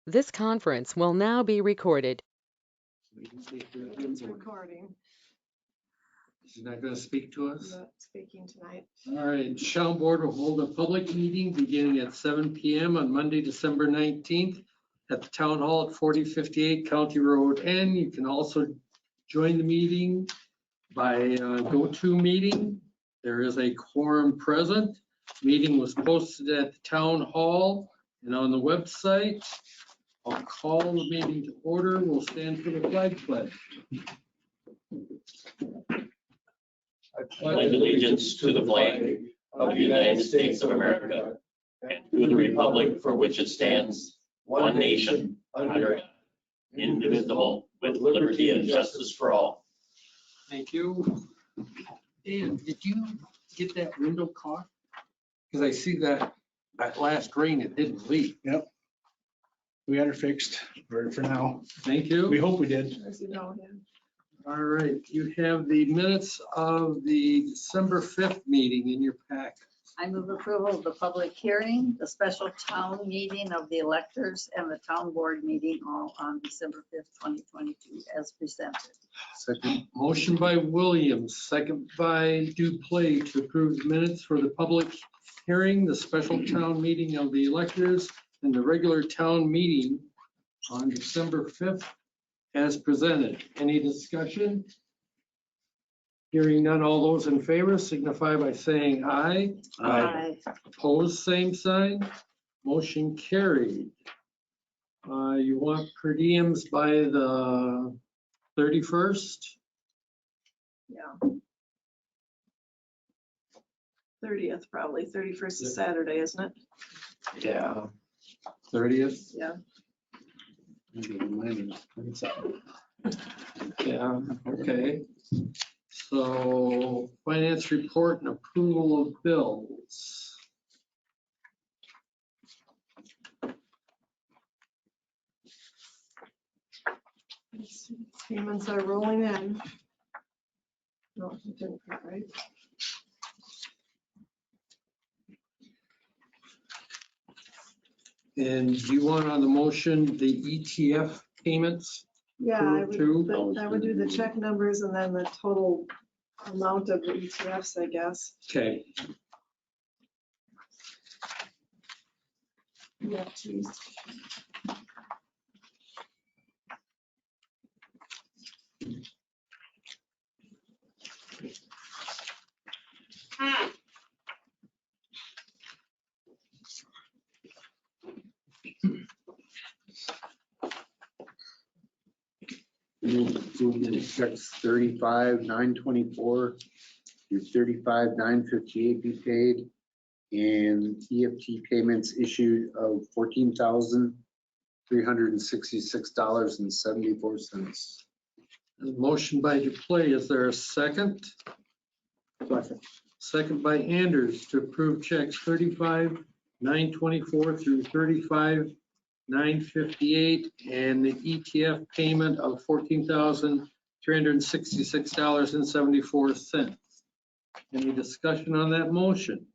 This conference will now be recorded. It's recording. She's not going to speak to us? Not speaking tonight. All right, Shell Board will hold a public meeting beginning at 7 p.m. on Monday, December 19th at the Town Hall at 4058 County Road N. You can also join the meeting by GoToMeeting. There is a quorum present. Meeting was posted at the Town Hall and on the website. I'll call the meeting to order. We'll stand for the flag pledge. I pledge allegiance to the flag of the United States of America and to the republic for which it stands, one nation, under God, indivisible, with liberty and justice for all. Thank you. Dan, did you get that window caught? Because I see that last rain, it didn't leak. Yep. We got her fixed for now. Thank We you. hope we did. As you know, yeah. All right, you have the minutes of the December 5th meeting in your packet. I move approval of the public hearing, the special town meeting of the electors, and the town board meeting all on December 5th, 2022, as presented. Second. Motion by Williams, second by Duplay to approve the minutes for the public hearing, the special town meeting of the electors, and the regular town meeting on December 5th as presented. Any discussion? Hearing none, all those in favor signify by saying aye. Aye. Opposed, same sign. Motion carried. You want per diems by the 31st? Yeah. 30th, probably. 31st is Saturday, isn't it? Yeah. 30th? Yeah. Yeah, okay. So finance report and approval of bills. Let's see. Payments are rolling in. No, it didn't, right? And do you want on the motion the ETF payments? Yeah, I would, Two. I would do the check numbers and then the total amount of the ETFs, I guess. Okay, Yeah, geez. Checks 35,924 through 35,958 be paid, and EFT payments issued of $14,366.74. motion by Duplay. Is there a second? Second by Anders to approve checks 35,924 through 35,958 and the ETF payment of $14,366.74. Any discussion on that motion?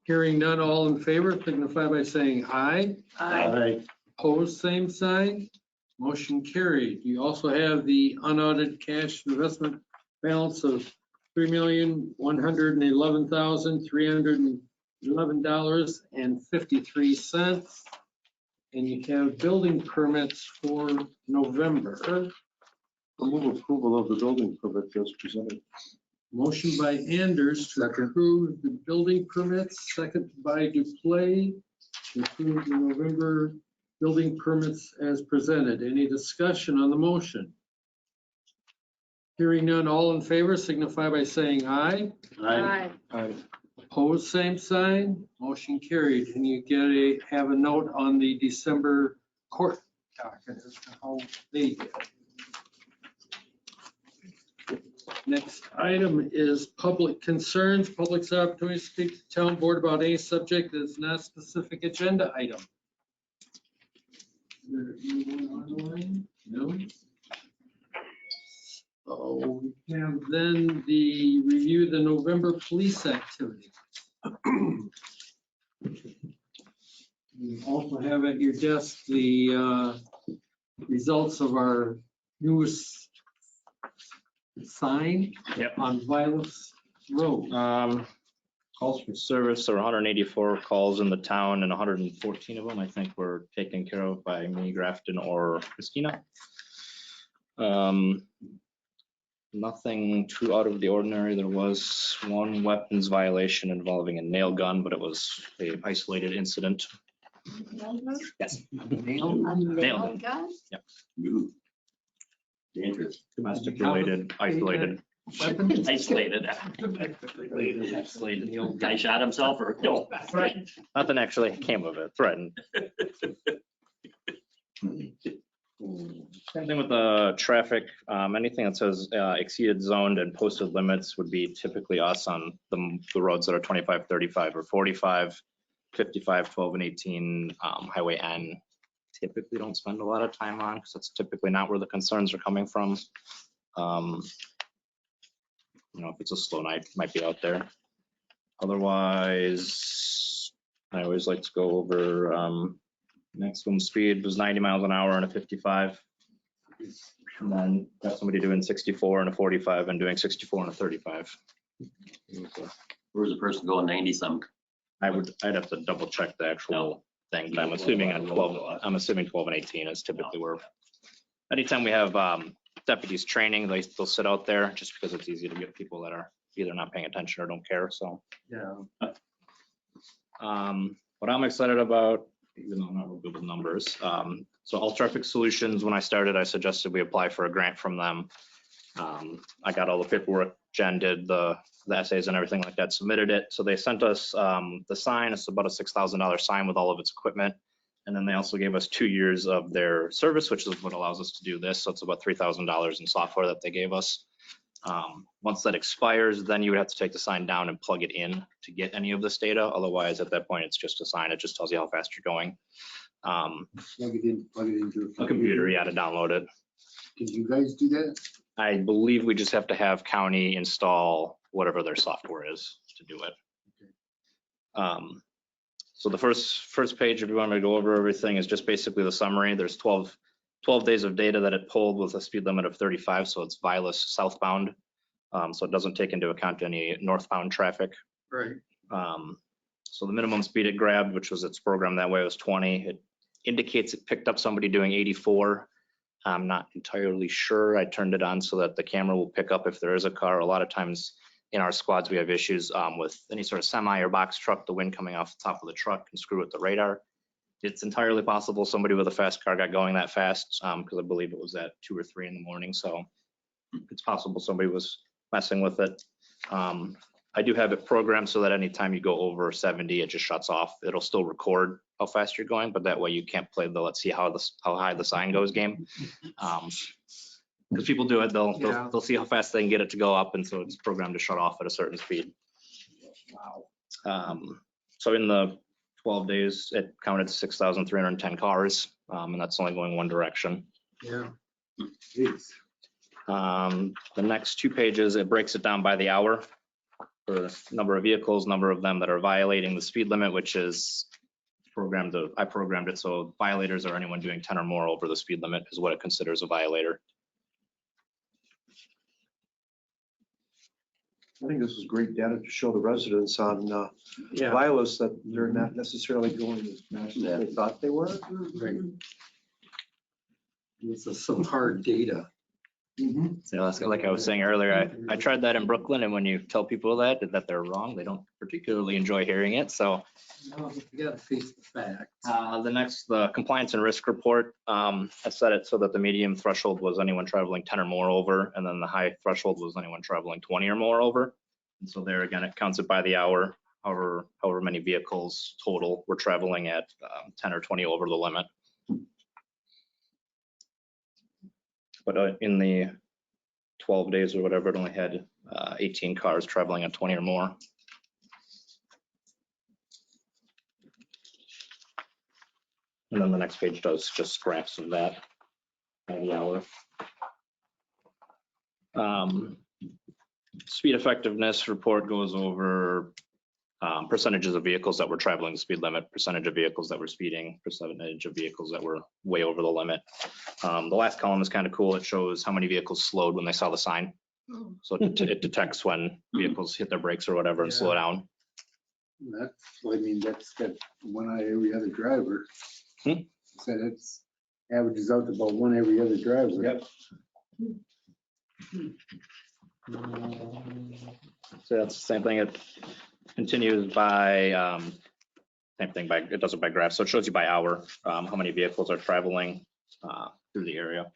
Hearing none, all in favor signify by saying aye. Aye. Opposed, same sign. Motion carried. You also have the unaudited cash investment balance of $3,111,311.53. And you have building permits for November. Move approval of the building permit as presented. Motion by Anders to approve the building permits, second by Duplay to approve the November building permits as presented. Any discussion on the motion? Hearing none, all in favor signify by saying aye. Aye. Opposed, same sign. Motion carried. And you have a note on the December court docket as to how they did. Next item is public concerns. Public's opportunity to speak to the town board about any subject that is not a specific agenda item. Is there anyone online? No. So we have then the review the November police activity. You also have at your desk the results of our newest sign Yep. on Vilas Road. Calls for service, there were 184 calls in the town and 114 of them, I think, were taken care of by me, Grafton, or Christina. Nothing too out of the ordinary. There was one weapons violation involving a nail gun, but it was an isolated incident. Yes. Nail gun? Dangerous. Domestic related, isolated. Weapon? Isolated. Isolated. Guy shot himself or no? Nothing actually came of it, threatened. Same thing with the traffic. Anything that says exceeded zoned and posted limits would be typically us on the roads that are 25, 35, or 45, 55, 12, and 18. Highway N typically don't spend a lot of time on because that's typically not where the concerns are coming from. If it's a slow night, it might be out there. Otherwise, I always like to go over maximum speed was 90 miles an hour and a 55. And then got somebody doing 64 and a 45 and doing 64 and a 35. Where's the person going 90 some? I'd have to double check the actual thing, but I'm assuming on 12, I'm assuming 12 and 18 is typically where. Anytime we have deputies training, they'll sit out there just because it's easy to get people that are either not paying attention or don't care. So Yeah. what I'm excited about, even though I'm not real good with numbers. So All Traffic Solutions, when I started, I suggested we apply for a grant from them. I got all the paperwork, Jen did the essays and everything like that, submitted it. So they sent us the sign. It's about a $6,000 sign with all of its equipment. And then they also gave us 2 years of their service, which is what allows us to do this. So it's about $3,000 in software that they gave us. Once that expires, then you would have to take the sign down and plug it in to get any of this data. Otherwise, at that point, it's just a sign. It just tells you how fast you're going. Plug it into A computer, yeah, to download it. Can you guys do that? I believe we just have to have county install whatever their software is to do it. So the first page, if you want me to go over everything, is just basically the summary. There's 12 days of data that it pulled with a speed limit of 35, so it's Vilas southbound. So it doesn't take into account any northbound traffic. Right. So the minimum speed it grabbed, which was its program that way, was 20. It indicates it picked up somebody doing 84. I'm not entirely sure. I turned it on so that the camera will pick up if there is a car. A lot of times in our squads, we have issues with any sort of semi or box truck, the wind coming off the top of the truck can screw with the radar. It's entirely possible somebody with a fast car got going that fast because I believe it was at 2 or 3 in the morning. So it's possible somebody was messing with it. I do have it programmed so that anytime you go over 70, it just shuts off. It'll still record how fast you're going, but that way you can't play the let's see how high the sign goes game. Because people do it, they'll see how fast they can get it to go up, and so it's programmed to shut off at a certain speed. So in the 12 days, it counted 6,310 cars, and that's only going one direction. Yeah. The next 2 pages, it breaks it down by the hour for number of vehicles, number of them that are violating the speed limit, which is I programmed it so violators are anyone doing 10 or more over the speed limit is what it considers a violator. I think this is great data to show the residents on Yeah. Vilas that they're not necessarily going as fast as they thought they were. Right. This is some hard data. So that's like I was saying earlier, I tried that in Brooklyn, and when you tell people that they're wrong, they don't particularly enjoy hearing it. So No, you gotta face the facts. the compliance and risk report, I set it so that the medium threshold was anyone traveling 10 or more over, and then the high threshold was anyone traveling 20 or more over. And so there again, it counts it by the hour, however many vehicles total were traveling at 10 or 20 over the limit. But in the 12 days or whatever, it only had 18 cars traveling at 20 or more. And then the next page does just graphs of that by the hour. Speed effectiveness report goes over percentages of vehicles that were traveling the speed limit, percentage of vehicles that were speeding, percentage of vehicles that were way over the limit. The last column is kind of cool. It shows how many vehicles slowed when they saw the sign. So it detects when vehicles hit their brakes or whatever and slow down. That's, I mean, that's got one on every other driver. Said it's averages out to about one every other driver. Yep. So that's the same thing. It continues by, same thing by, it does it by graph. So it shows you by hour, how many vehicles are traveling through the area.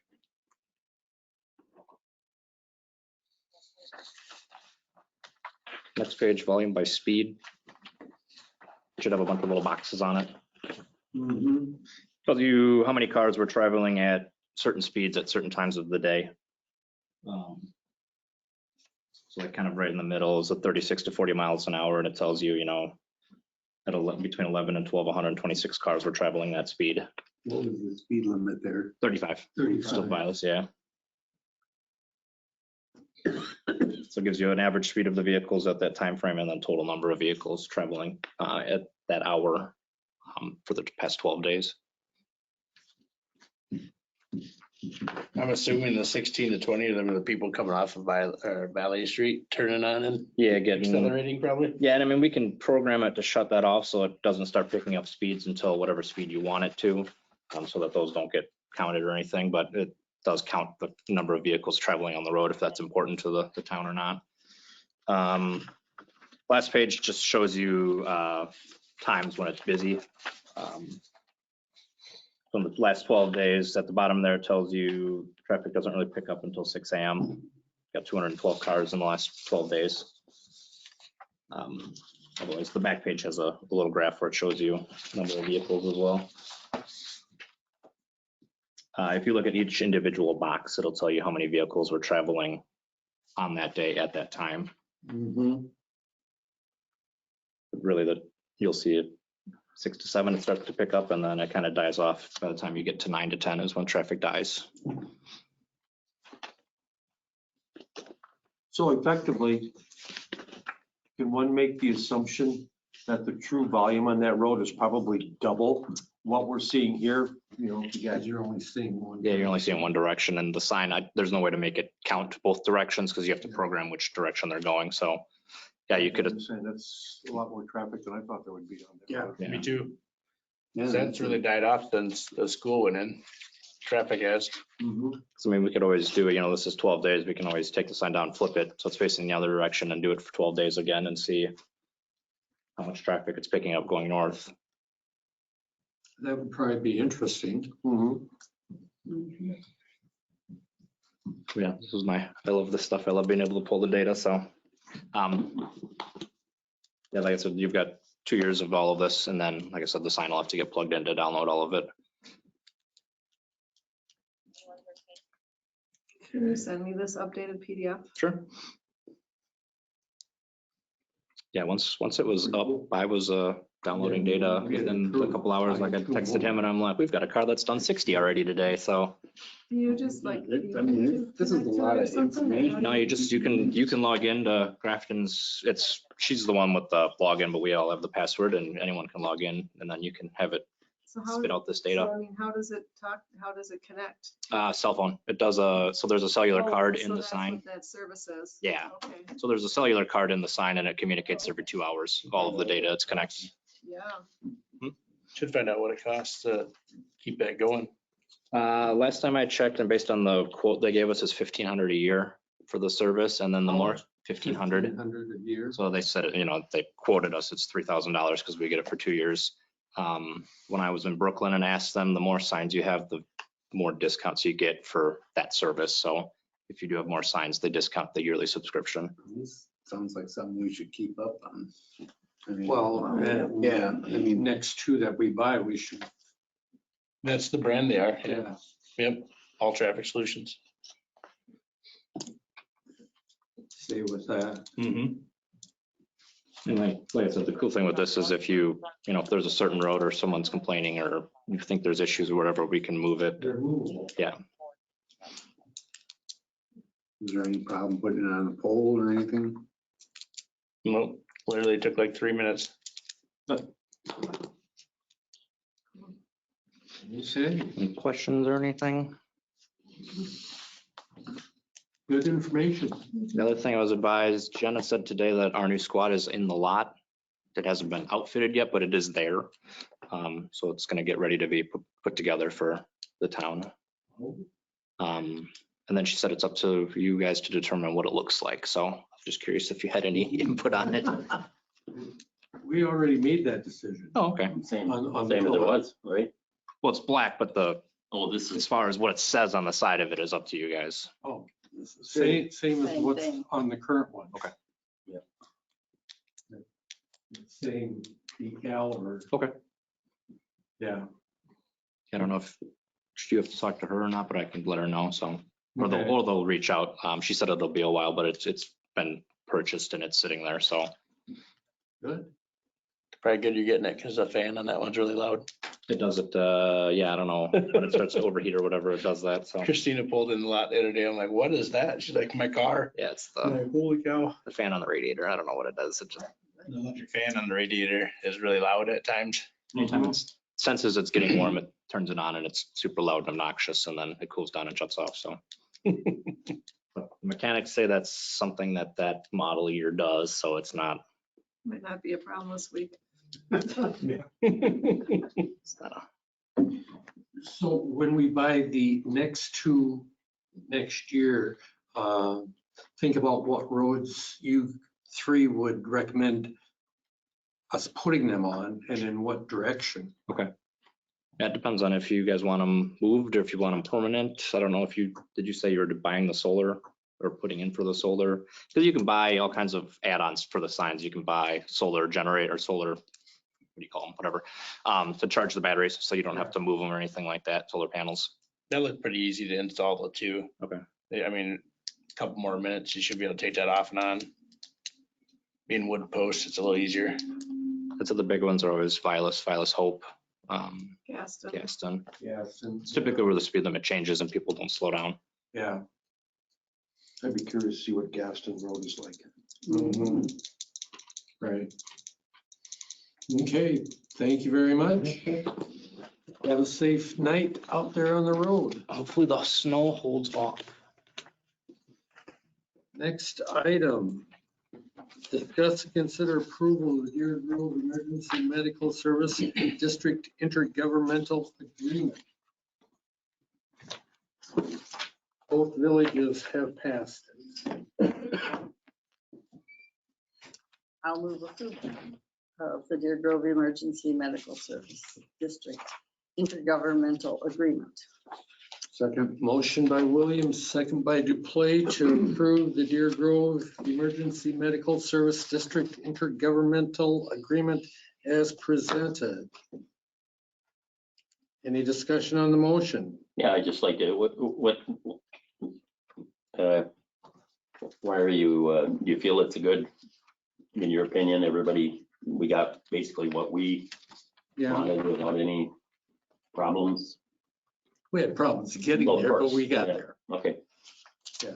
Next page, volume by speed. Should have a bunch of little boxes on it. Tells you how many cars were traveling at certain speeds at certain times of the day. So like kind of right in the middle is a 36 to 40 miles an hour, and it tells you, you know, at between 11 and 12, 126 cars were traveling that speed. What was the speed limit there? 35. Still violence, yeah. So it gives you an average speed of the vehicles at that time frame and then total number of vehicles traveling at that hour for the past 12 days. I'm assuming the 16 to 20 of them are the people coming off of Valley Street, turning on and Yeah, getting accelerating probably. Yeah, and I mean, we can program it to shut that off so it doesn't start picking up speeds until whatever speed you want it to, so that those don't get counted or anything, but it does count the number of vehicles traveling on the road if that's important to the town or not. Last page just shows you times when it's busy. From the last 12 days, at the bottom there, it tells you traffic doesn't really pick up until 6 a.m. Got 212 cars in the last 12 days. Otherwise, the back page has a little graph where it shows you number of vehicles as well. If you look at each individual box, it'll tell you how many vehicles were traveling on that day at that time. Really, you'll see it 6 to 7, it starts to pick up, and then it kind of dies off. By the time you get to 9 to 10 is when traffic dies. So effectively, can one make the assumption that the true volume on that road is probably double what we're seeing here? You know, Because you're only seeing one. Yeah, you're only seeing one direction, and the sign, there's no way to make it count both directions because you have to program which direction they're going. So, yeah, you could. I'm saying that's a lot more traffic than I thought there would be on there. Yeah. Me too. Yeah, That's really died off since the school went in. Traffic has. So, I mean, we could always do it. You know, this is 12 days. We can always take the sign down, flip it so it's facing the other direction, and do it for 12 days again and see how much traffic it's picking up going north. That would probably be interesting. Yeah, this is I love this stuff. I love being able to pull the data. So, yeah, like I said, you've got 2 years of all of this, and then, like I said, the sign will have to get plugged in to download all of it. Can you send me this updated PDF? Sure. Yeah, once it was up, I was downloading data within a couple hours. Like I texted him and I'm like, we've got a car that's done 60 already today. So Can you just like? I mean, this is a lot of information. no, you can log into Grafton's. She's the one with the login, but we all have the password and anyone can log in, and then you can have it So how, spit out this so, data. I mean, how does it talk? How does it connect? Cell phone. It does so there's a cellular Oh, card so in the that's sign. what that service is. Yeah. Okay, So there's a cellular card in the sign and it communicates every 2 hours, all of the data it's connected. yeah. Should find out what it costs to keep that going. Last time I checked, and based on the quote they gave us, is $1,500 a year for the service, and then the more $1,500. 100 a year. So they said, they quoted us, it's $3,000 because we get it for 2 years. When I was in Brooklyn and asked them, the more signs you have, the more discounts you get for that service. So if you do have more signs, they discount the yearly subscription. This sounds like something we should keep up on. I mean, Well, yeah, I mean, next two that we buy, we should, That's the brand they are. yeah. Yep. All Traffic Solutions. Stay with that. And like I said, the cool thing with this is if if there's a certain road or someone's complaining or you think there's issues or whatever, we can move it. They're movable. Yeah. is there any problem putting it on a pole or anything? Nope. Literally took like 3 minutes. You say, Any questions or anything? good information. The other thing I was advised, Jenna said today that our new squad is in the lot. It hasn't been outfitted yet, but it is there. So it's gonna get ready to be put together for the town. And then she said it's up to you guys to determine what it looks like. So I'm just curious if you had any input on it. We already made that decision. Oh, okay. Same, On same the as it color. was, right? Well, it's black, but Oh, this as is, far as what it says on the side of it is up to you guys. Oh, same as Same what's thing. on the current one. Okay. Yeah. Same decal or. Okay. Yeah. I don't know if you have to talk to her or not, but I can let her know. So, or Okay. they'll reach out. She said it'll be a while, but it's been purchased and it's sitting there. So Good. Probably good you're getting it because the fan on that one's really loud. it does it. Yeah, I don't know when it starts to overheat or whatever, it does that. So Christina pulled in the lot the other day. I'm like, what is that? She's like, my car. yeah, it's I'm the like, holy cow. fan on the radiator. I don't know what it does. It just The electric fan on the radiator is really loud at times. anytime it senses it's getting warm, it turns it on and it's super loud and obnoxious, and then it cools down and shuts off. So but mechanics say that's something that model year does. So it's not. Might not be a problem this week. It's not So when we buy the next two next year, think about what roads you three would recommend us putting them on and in what direction. Yeah, it depends on if you guys want them moved or if you want them permanent. I don't know if did you say you were buying the solar or putting in for the solar? Because you can buy all kinds of add-ons for the signs. You can buy solar generator, solar, what do you call them, whatever, to charge the batteries so you don't have to move them or anything like that, solar panels. That looked pretty easy to install though too. Okay. I mean, a couple more minutes, you should be able to take that off and on. Being wood post, it's a little easier. That's the big ones are always Vilas Hope, Gaston. Gaston. Yes. And It's typically where the speed limit changes and people don't slow down. yeah. I'd be curious to see what Gaston Road is like. Mhm. Right. Okay, thank you very much. Have a safe night out there on the road. Hopefully the snow holds off. Next item. Discuss and consider approval of the Deer Grove Emergency Medical Service District Intergovernmental Agreement. Both villages have passed it. I'll move approval of the Deer Grove Emergency Medical Service District Intergovernmental Agreement. Second. Motion by Williams, second by Duplay to approve the Deer Grove Emergency Medical Service District Intergovernmental Agreement as presented. Any discussion on the motion? yeah, I just like to, why are you, do you feel it's a good, in your opinion, everybody, we got basically what we wanted without any problems? We had problems getting Well, of there, but course, we got yeah. there. Okay. Yeah.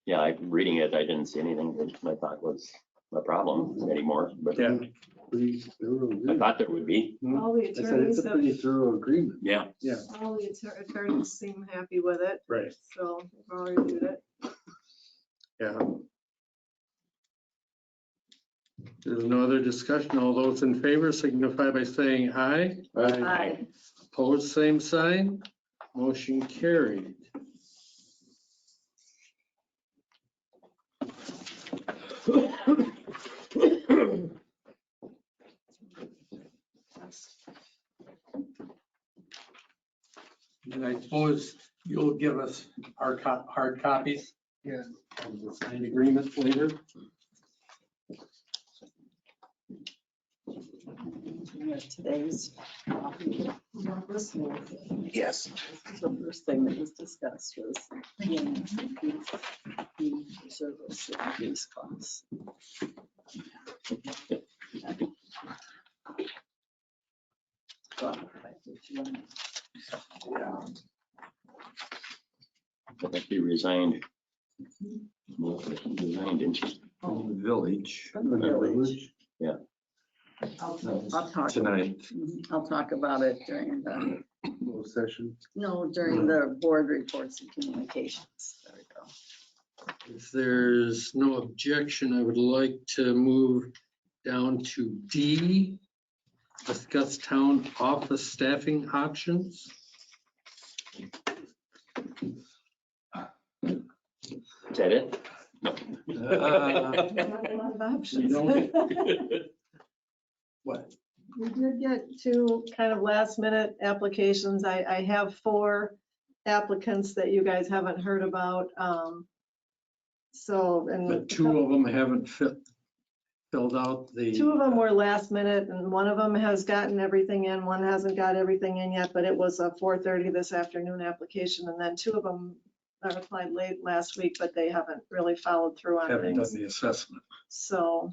Yeah, reading it, I didn't see anything that I thought was a problem anymore, but Yeah. Pretty thorough I agreement. thought there would be. All the I said it's attorneys, a pretty thorough agreement. Yeah. all the attorneys seem happy with it, Right. so we've already reviewed it. Yeah. There's no other discussion. All those in favor signify by saying aye. Aye. Opposed, same sign. Motion carried. And I suppose you'll give us our hard copies? Yeah. Of the signed agreement later? Today's. This Yes. is the first thing that was discussed was the service increase costs. I think you resigned. Resigned, didn't you? From the village From the village. I'll talk. tonight. I'll talk about it during the, Closed session. no, during the board reports and communications. There we go. If there's no objection, I would like to move down to D, discuss town office staffing options. Is that it? Uh, A lot of options. What? We did get two kind of last minute applications. I have 4 applicants that you guys haven't heard about. So, and. But 2 of them haven't filled out the. 2 of them were last minute and one of them has gotten everything in. One hasn't got everything in yet, but it was a 4:30 this afternoon application. And then 2 of them applied late last week, but they haven't really followed through on Haven't done things. the assessment. So,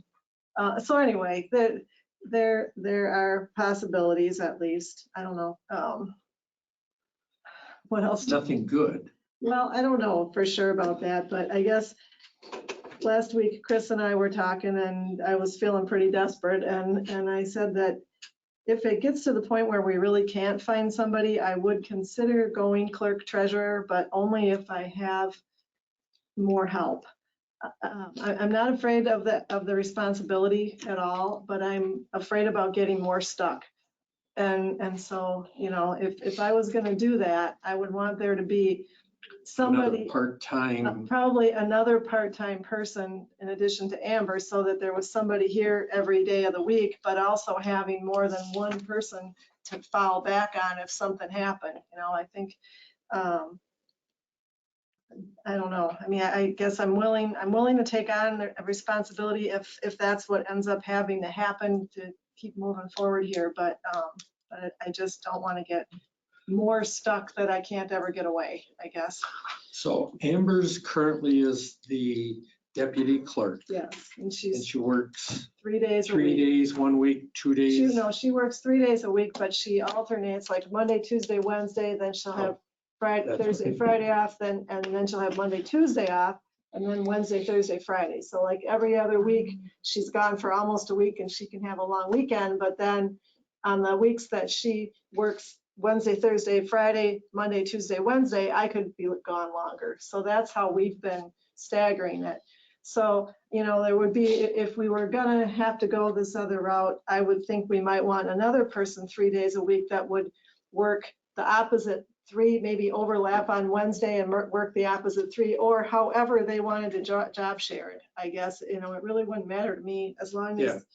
so anyway, there are possibilities at least. I don't know. What else? Nothing good. Well, I don't know for sure about that, but I guess last week Chris and I were talking and I was feeling pretty desperate and I said that if it gets to the point where we really can't find somebody, I would consider going clerk treasurer, but only if I have more help. I'm not afraid of the responsibility at all, but I'm afraid about getting more stuck. And so, you know, if I was going to do that, I would want there to be somebody, Another part-time. probably another part-time person in addition to Amber, so that there was somebody here every day of the week, but also having more than one person to fall back on if something happened. You know, I think, I don't know. I mean, I guess I'm willing to take on the responsibility if that's what ends up having to happen to keep moving forward here. But I just don't want to get more stuck that I can't ever get away, I guess. So Amber's currently is the deputy clerk Yes, and and she's she works 3 days a 3 week. days, 1 week, 2 days. She works 3 days a week, but she alternates like Monday, Tuesday, Wednesday, then she'll have Friday, That's Thursday, okay. Friday off, and then she'll have Monday, Tuesday off, and then Wednesday, Thursday, Friday. So like every other week, she's gone for almost a week and she can have a long weekend, but then on the weeks that she works Wednesday, Thursday, Friday, Monday, Tuesday, Wednesday, I could be gone longer. So that's how we've been staggering it. So, you know, there would be, if we were gonna have to go this other route, I would think we might want another person 3 days a week that would work the opposite 3, maybe overlap on Wednesday and work the opposite 3, or however they wanted to job share it. I guess, you know, it really wouldn't matter to me as long Yeah. as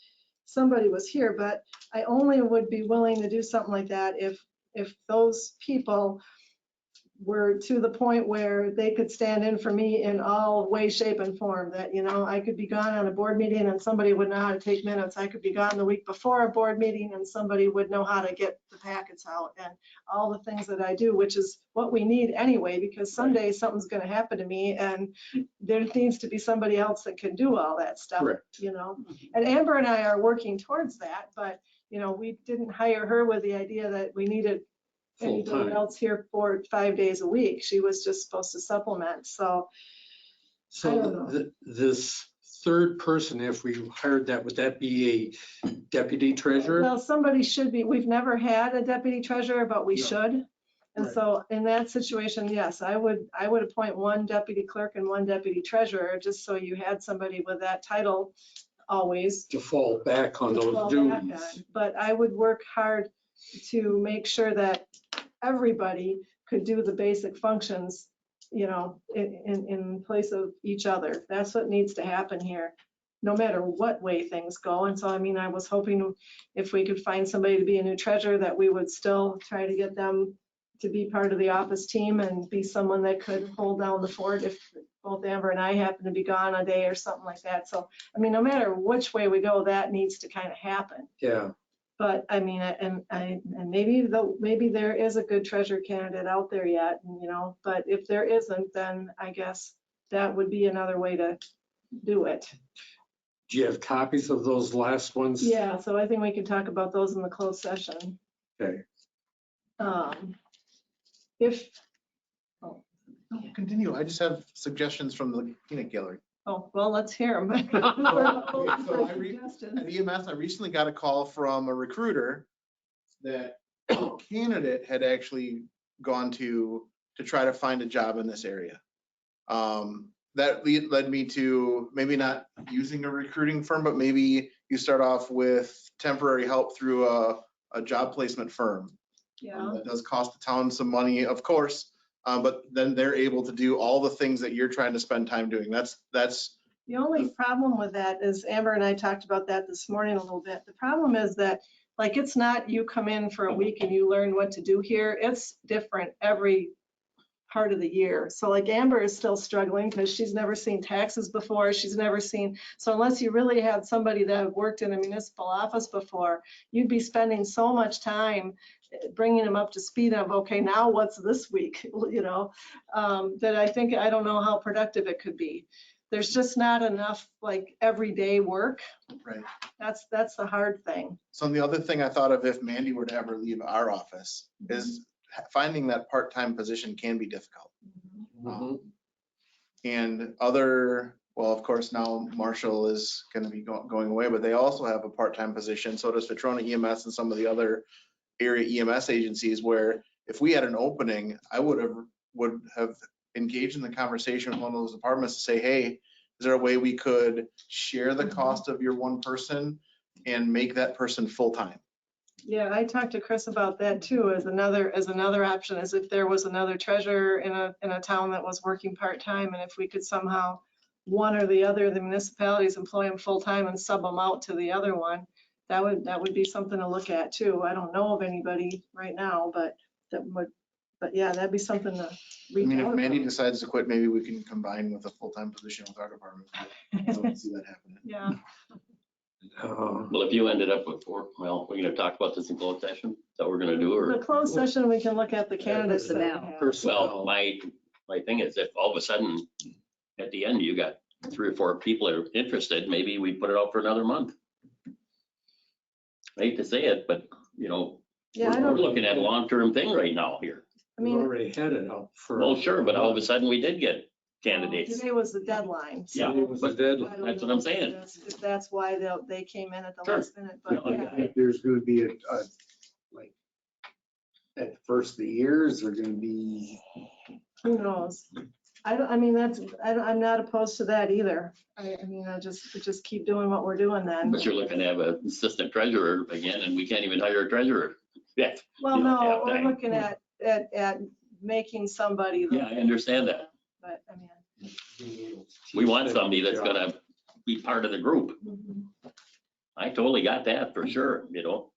somebody was here, but I only would be willing to do something like that if those people were to the point where they could stand in for me in all way, shape, and form. That, you know, I could be gone on a board meeting and somebody would know how to take minutes. I could be gone the week before a board meeting and somebody would know how to get the packets out and all the things that I do, which is what we need anyway, because someday something's going to happen to me and there needs to be somebody else that can do all that stuff. Correct. You know, and Amber and I are working towards that, but, you know, we didn't hire her with the idea that we needed Full anybody time. else here for 5 days a week. She was just supposed to supplement. So I don't know. So this third person, if we hired that, would that be a deputy treasurer? well, somebody should be. We've never had a deputy treasurer, but we No. should. And Right. so in that situation, yes, I would appoint one deputy clerk and one deputy treasurer, just so you had somebody with that title always. To fall back on to those fall back duties. on. But I would work hard to make sure that everybody could do the basic functions, you know, in place of each other. That's what needs to happen here, no matter what way things go. And so, I mean, I was hoping if we could find somebody to be a new treasurer, that we would still try to get them to be part of the office team and be someone that could hold down the fort if both Amber and I happen to be gone a day or something like that. So, I mean, no matter which way we go, that needs to kind of happen. Yeah, But I mean, and maybe there is a good treasurer candidate out there yet, and, you know, but if there isn't, then I guess that would be another way to do it. do you have copies of those last ones? Yeah, so I think we can talk about those in the closed session. Okay. If, Continue. I just have suggestions from the peanut gallery. Oh, well, let's hear them. So At EMS, I recently got a call from a recruiter that a candidate had actually gone to try to find a job in this area. That led me to maybe not using a recruiting firm, but maybe you start off with temporary help through a job placement firm. Yeah, That does cost the town some money, of course, but then they're able to do all the things that you're trying to spend time doing. That's the only problem with that is Amber and I talked about that this morning a little bit. The problem is that, like, it's not you come in for a week and you learn what to do here. It's different every part of the year. So like Amber is still struggling because she's never seen taxes before. She's never seen, so unless you really had somebody that worked in a municipal office before, you'd be spending so much time bringing them up to speed of, okay, now what's this week, you know, that I don't know how productive it could be. There's just not enough like everyday work. right. That's the hard thing. So the other thing I thought of if Mandy were to ever leave our office is finding that part-time position can be difficult. And well, of course, now Marshall is going to be going away, but they also have a part-time position. So does Petrona EMS and some of the other area EMS agencies, where if we had an opening, I would have engaged in the conversation with one of those departments to say, hey, is there a way we could share the cost of your one person and make that person full-time? Yeah, I talked to Chris about that too, as another option, as if there was another treasurer in a town that was working part-time, and if we could somehow, one or the other of the municipalities employ them full-time and sub them out to the other one, that would be something to look at too. I don't know of anybody right now, but yeah, that'd be something to I reach mean, if out Mandy about. decides to quit, maybe we can combine with a full-time position with our department. I don't see that happening. Yeah, Well, if you ended up with four, well, we're gonna talk about this in closed session, that we're gonna do, the or, closed session, we can look at the candidates that we have. well, my thing is, if all of a sudden, at the end, you got 3 or 4 people that are interested, maybe we put it out for another month. I hate to say it, but, you know, Yeah, I we're don't, looking at a long-term thing right now here. I We mean, already had it out for. Well, sure, but all of a sudden, we did get candidates. today was the deadline. so Yeah, It was a but deadline. I don't That's what know I'm if saying. that's why they came in at the Sure. last minute, but No, yeah. If there's gonna be like, at the first of the year, is there gonna be, Who knows? I'm not opposed to that either. I mean, I just keep doing what we're doing then. But you're looking to have an assistant treasurer again, and we can't even hire a treasurer. Yeah, Well, you don't no, have we're time. looking at making somebody. yeah, I understand that. But, I mean. We want somebody that's gonna be part of the group. I totally got that for sure, you know.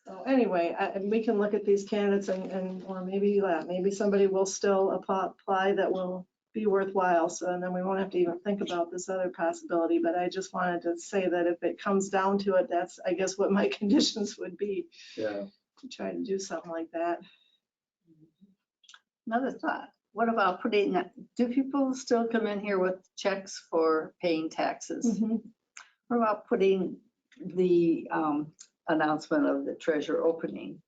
So anyway, we can look at these candidates or maybe somebody will still apply that will be worthwhile. So, and then we won't have to even think about this other possibility, but I just wanted to say that if it comes down to it, that's, I guess, what my conditions would be. yeah, To try to do something like that. Another thought, what about do people still come in here with checks for paying taxes? What about putting the announcement of the treasurer opening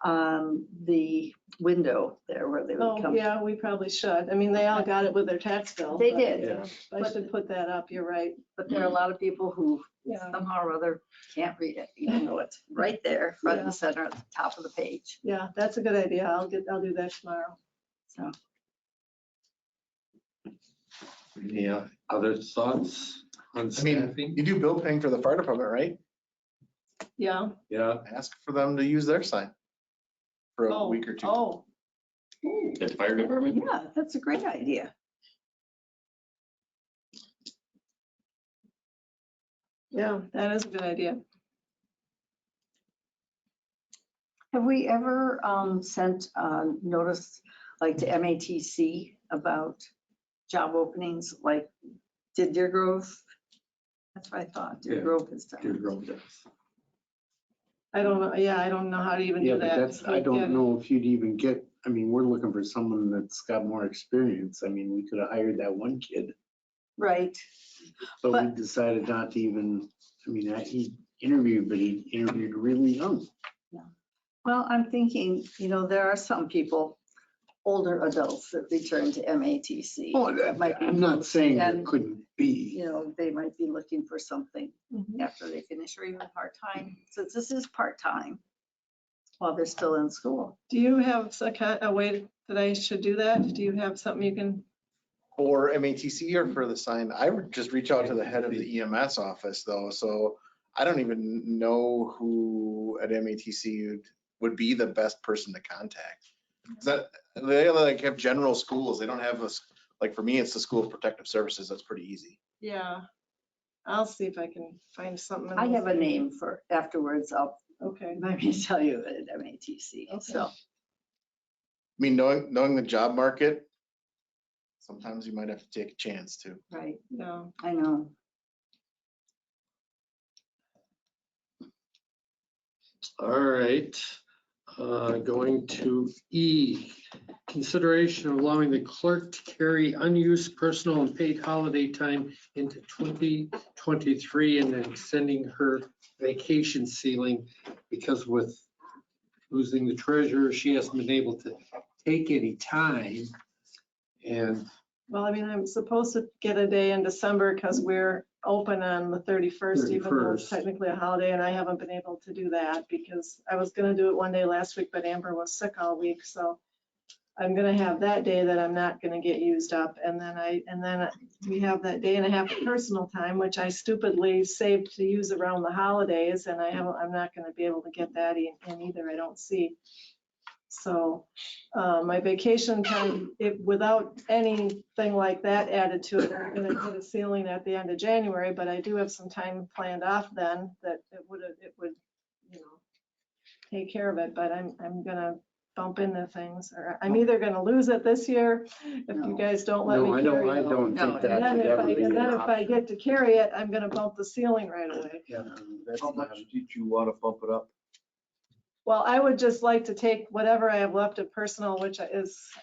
on the window there where they would Oh, come? yeah, we probably should. I mean, they all got it with their tax bill. They but, did. yeah, I should put that up, you're right. But there are a lot of people who Yeah, somehow or other can't read it, even though it's right there, front Yeah. and center at the top of the page. yeah, that's a good idea. I'll do that tomorrow. So Yeah, other thoughts on I mean, staffing? you do bill paying for the fire department, right? Yeah. Yeah, Ask for them to use their sign for a week or two. Oh, The fire department, yeah, that's a great idea. yeah, that is a good idea. Have we ever sent notice like to MATC about job openings, like did Deer Grove? That's what I thought, Deer Yeah. Grove has Deer done. Grove does. I don't know. Yeah, I don't know how to even yeah, do but that. that's, I don't know if you'd even get, I mean, we're looking for someone that's got more experience. I mean, we could have hired that one kid, Right, but we But- decided not to even, I mean, he interviewed, but he interviewed really young. well, I'm thinking, there are some people older adults that return to MATC. Oh, That might be I'm not close. saying there And, couldn't be. you know, they might be looking for something Mhm. after they finish or even part-time, since this is part-time while they're still in school. Do you have a way that I should do that? Do you have something you can? For MATC or for the sign, I would just reach out to the head of the EMS office though. So I don't even know who at MATC would be the best person to contact. 'Cause that, they like have general schools. They don't have like for me, it's the School of Protective Services. That's pretty easy. Yeah. I'll see if I can find something. in I those have a name for afterwards. I'll Okay. maybe tell you at MATC. Okay. So, I mean, knowing the job market, sometimes you might have to take a chance too. right, Yeah. I know. All right, going to E, consideration of allowing the clerk to carry unused personal and paid holiday time into 2023 and then extending her vacation ceiling because with losing the treasurer, she hasn't been able to take any time. And Well, I mean, I'm supposed to get a day in December because we're open on the 31st, even though it's 31st. technically a holiday, and I haven't been able to do that because I was gonna do it one day last week, but Amber was sick all week, so I'm gonna have that day that I'm not gonna get used up, and then we have that day and a half of personal time, which I stupidly saved to use around the holidays, and I'm not gonna be able to get that in either, I don't see. So my vacation time, without anything like that added to it, I'm gonna hit a ceiling at the end of January, but I do have some time planned off then that it would, you know, take care of it, but I'm gonna bump into things, or I'm either gonna lose it this year if you No. guys don't let me No, I carry it. don't No, think And that then would if ever I, be and an then if I option. get to carry it, I'm gonna bump the ceiling right away. Yeah, that's How not- much did you want to bump it up? Well, I would just like to take whatever I have left of personal, which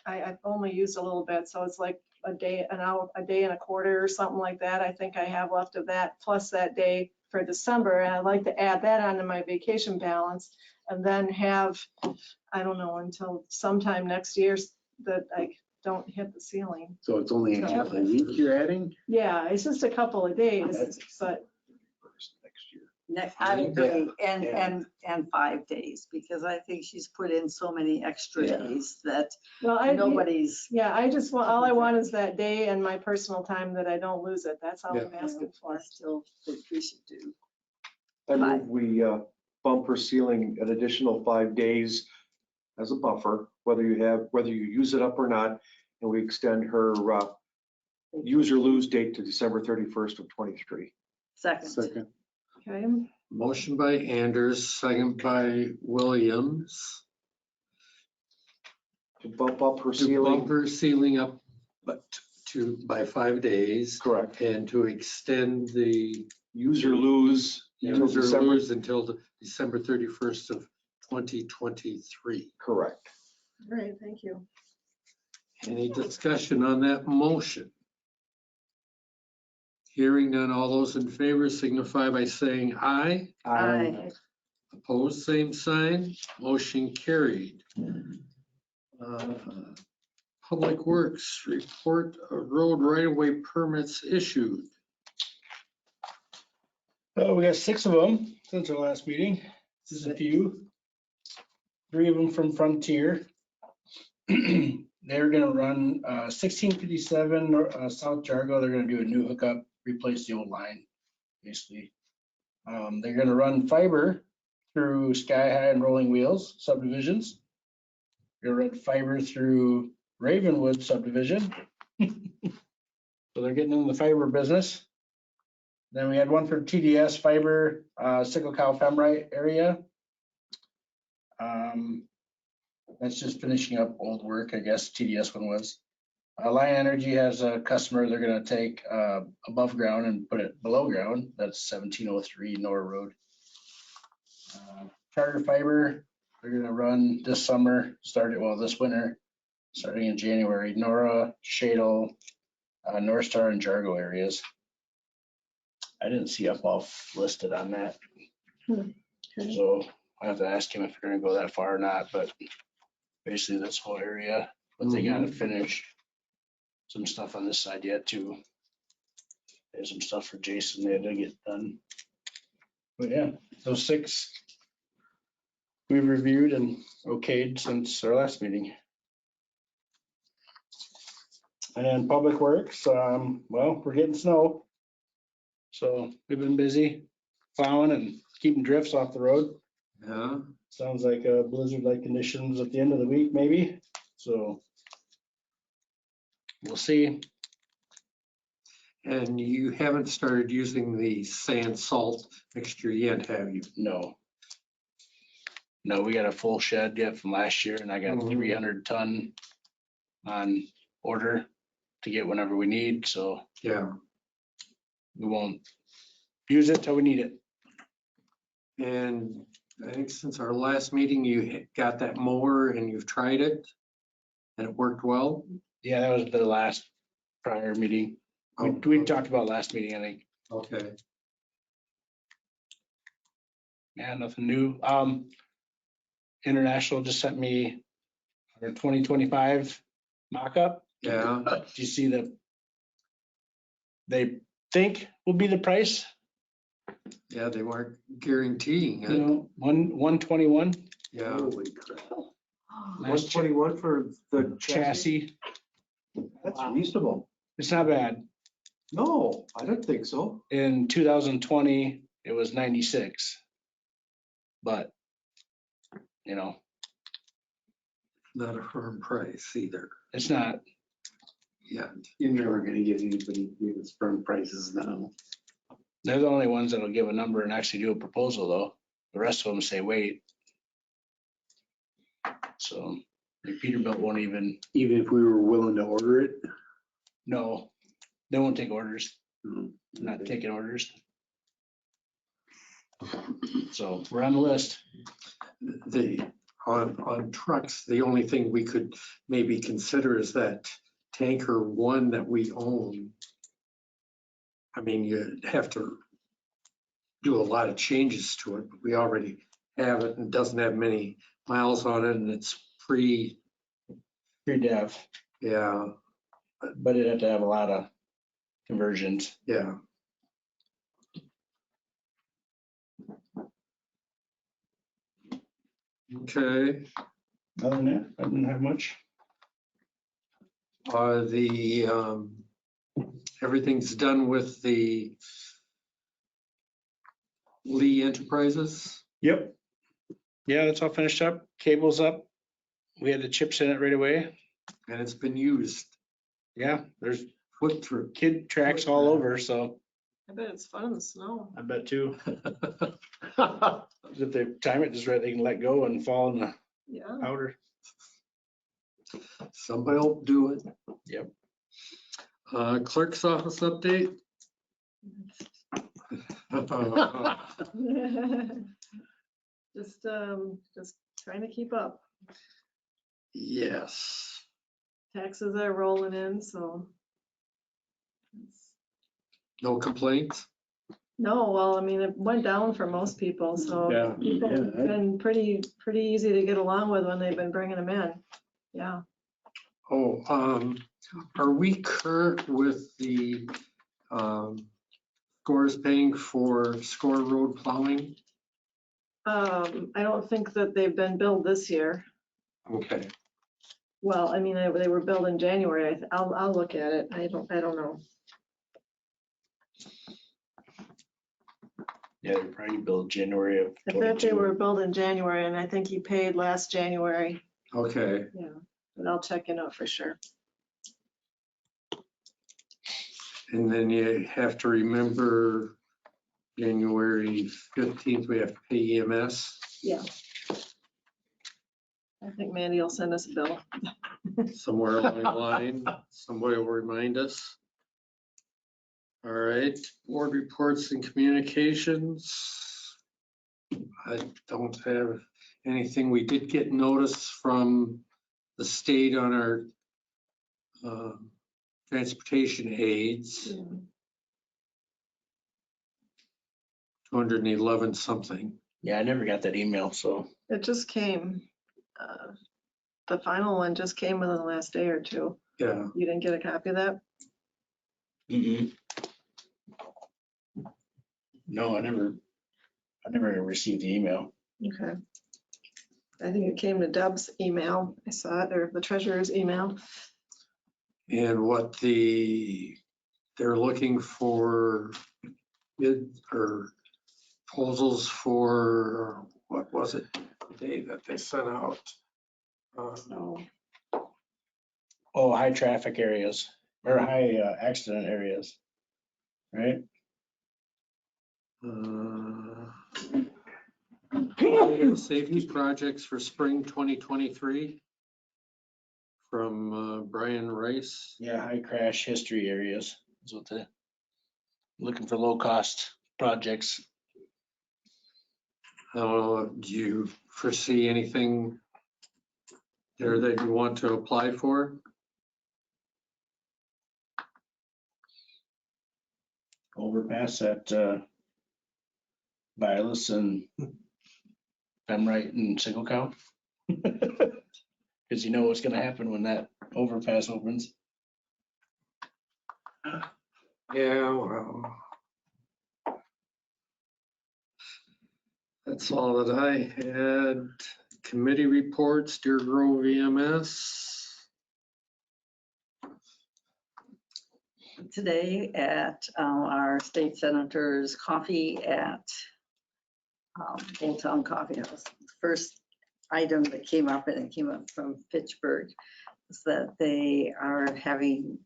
I've only used a little bit, so it's like a day, an hour, a day and a quarter or something like that. I think I have left of that, plus that day for December, and I'd like to add that onto my vacation balance and then have, I don't know, until sometime next year that I don't hit the ceiling. So it's only a couple of weeks you're adding? Yeah, it's just a couple of days, but Next year. I agree, Yeah. and 5 days, because I think she's put in so many extra Yeah. days that well, nobody's. yeah, all I want is that day and my personal time that I don't lose it. That's all I'm asking I for. still think we should do. I move we bump her ceiling an additional 5 days as a buffer, whether you use it up or not, and we extend her use or lose date to December 31st of 23. Second, Second. Okay, motion by Anders, second by Williams. To bump up her To ceiling. bump her ceiling up by 5 days Correct. and to extend the Use or lose until use or December. lose until December 31st of 2023. Correct. all right, thank you. Any discussion on that motion? Hearing none, all those in favor signify by saying aye. Aye. Opposed, same sign. Motion carried. Public Works report of road right-of-way permits issued. Oh, we got 6 of them since our last meeting. This is a few. 3 of them from Frontier. They're gonna run 1657 South Jargo. They're gonna do a new hookup, replace the old line, basically. They're gonna run fiber through Sky High and Rolling Wheels subdivisions. They're gonna run fiber through Ravenwood subdivision. So they're getting in the fiber business. Then we had one for TDS fiber, Sickle Cow Femrite area. That's just finishing up old work, I guess TDS one was. Lion Energy has a customer, they're gonna take above ground and put it below ground. That's 1703 Nora Road. Charter Fiber, they're gonna run this summer, this winter, starting in January, Nora, Shadle, North Star and Jargo areas. I didn't see up off listed on that. Okay. So I have to ask him if we're gonna go that far or not, but basically this whole area. but they gotta finish some stuff on this side yet too. There's some stuff for Jason they had to get done. But yeah, those 6 we've reviewed and okayed since our last meeting. And then Public Works, well, we're getting snow. So we've been busy plowing and keeping drifts off the road. Yeah, Sounds like blizzard-like conditions at the end of the week, maybe. So we'll see. and you haven't started using the sand salt mixture yet, have you? No. No, we got a full shed yet from last year and I got Mhm. 300 ton on order to get whenever we need. So Yeah. we won't use it till we need it. And I think since our last meeting, you got that mower and you've tried it and it worked well. Yeah, that was the last prior meeting. We talked about last meeting, I think. Okay. Yeah, nothing new. International just sent me our 2025 mock-up. Yeah, Do you see they think will be the price? yeah, they weren't guareteeing You it. know, 121 Yeah, Holy crap. 121 for the chassis. chassis. That's reasonable. It's not bad. No, I don't think so. In 2020, it was 96. But, you know, not a firm price either. it's not. Yeah, You're never gonna get anybody to give us firm prices now. They're the only ones that'll give a number and actually do a proposal though. The rest of them say wait. So like Peterbilt won't even, Even if we were willing to order it. no, they won't take orders. Mm. Not taking orders. So we're on the list. on trucks, the only thing we could maybe consider is that tanker one that we own. I mean, you'd have to do a lot of changes to it, but we already have it and it doesn't have many miles on it and it's free. Pre-dev, Yeah, but it'd have to have a lot of conversions. yeah. Okay, Other than that, I didn't have much. Everything's done with the Lee Enterprises? Yep. Yeah, that's all finished up. Cable's up. We had the chips in it right away. And it's been used, Yeah, there's put through. kid tracks all over, so I bet it's fun in the snow. I bet too. If they time it just right, they can let go and fall in the Yeah. powder. Somebody will do it. Yep. Clerk's office update? Just trying to keep up. Yes. Taxes are rolling in, so. No complaints? No, well, I mean, it went down for most people, so Yeah. people have been pretty easy to get along with when they've been bringing them in. Yeah. Oh, are we current with the scores paying for Score Road plowing? I don't think that they've been billed this year. Okay. Well, I mean, they were billed in January. I'll look at it. I don't know. Yeah, they're probably billed January of I bet they 22. were billed in January and I think he paid last January. Okay. Yeah, but I'll check it out for sure. And then you have to remember January 15th, we have to pay EMS. Yeah. I think Mandy will send us a bill. Somewhere along the line, somebody will remind us. All right, board reports and communications. I don't have anything. We did get notice from the state on our transportation aids, 211 something. Yeah, I never got that email, so It just came The final one just came within the last day or two. Yeah. You didn't get a copy of that? No, I never received the email. Okay. I think it came to Deb's email. I saw it, or the treasurer's email. And what they're looking for bid or proposals for, what was it, the day that they sent out? No. Oh, high traffic areas or high accident areas, right? Safety projects for spring 2023 from Brian Rice. Yeah, high crash history areas is what they're looking for, low cost projects. Do you foresee anything there that you want to apply for? Overpass at Vilas and Femright and Single Cow. Because you know what's gonna happen when that overpass opens. Yeah, well. That's all that I had. Committee reports, Deer Grove EMS. Today at our state senator's coffee at Old Town Coffee House. First item that came up, and it came up from Fitchburg, is that they are having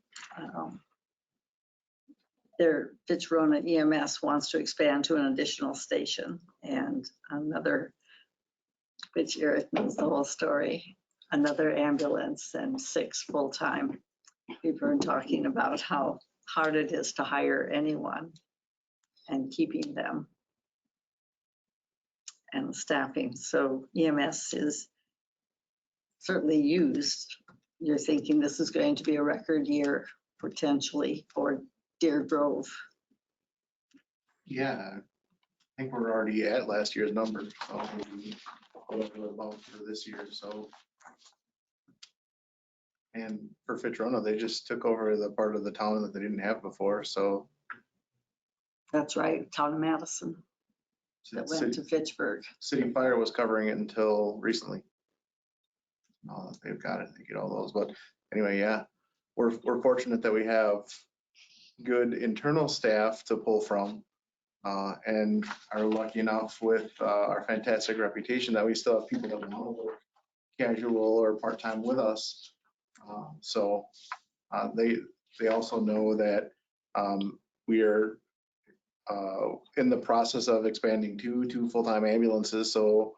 their Fitch-Rona EMS wants to expand to an additional station, and another, which Eric knows the whole story, another ambulance and 6 full-time. People are talking about how hard it is to hire anyone and keeping them and staffing. So EMS is certainly used. You're thinking this is going to be a record year potentially for Deer Grove. Yeah, I think we're already at last year's number, so whatever we're about for this year, so. And for Fitch-Rona, they just took over the part of the town that they didn't have before, so. That's right, Town of Madison that went to Fitchburg. City Fire was covering it until recently. They've got it, they get all those, but anyway, yeah, we're fortunate that we have good internal staff to pull from, and are lucky enough with our fantastic reputation that we still have people that want to work casual or part-time with us. So they also know that we are in the process of expanding two full-time ambulances, so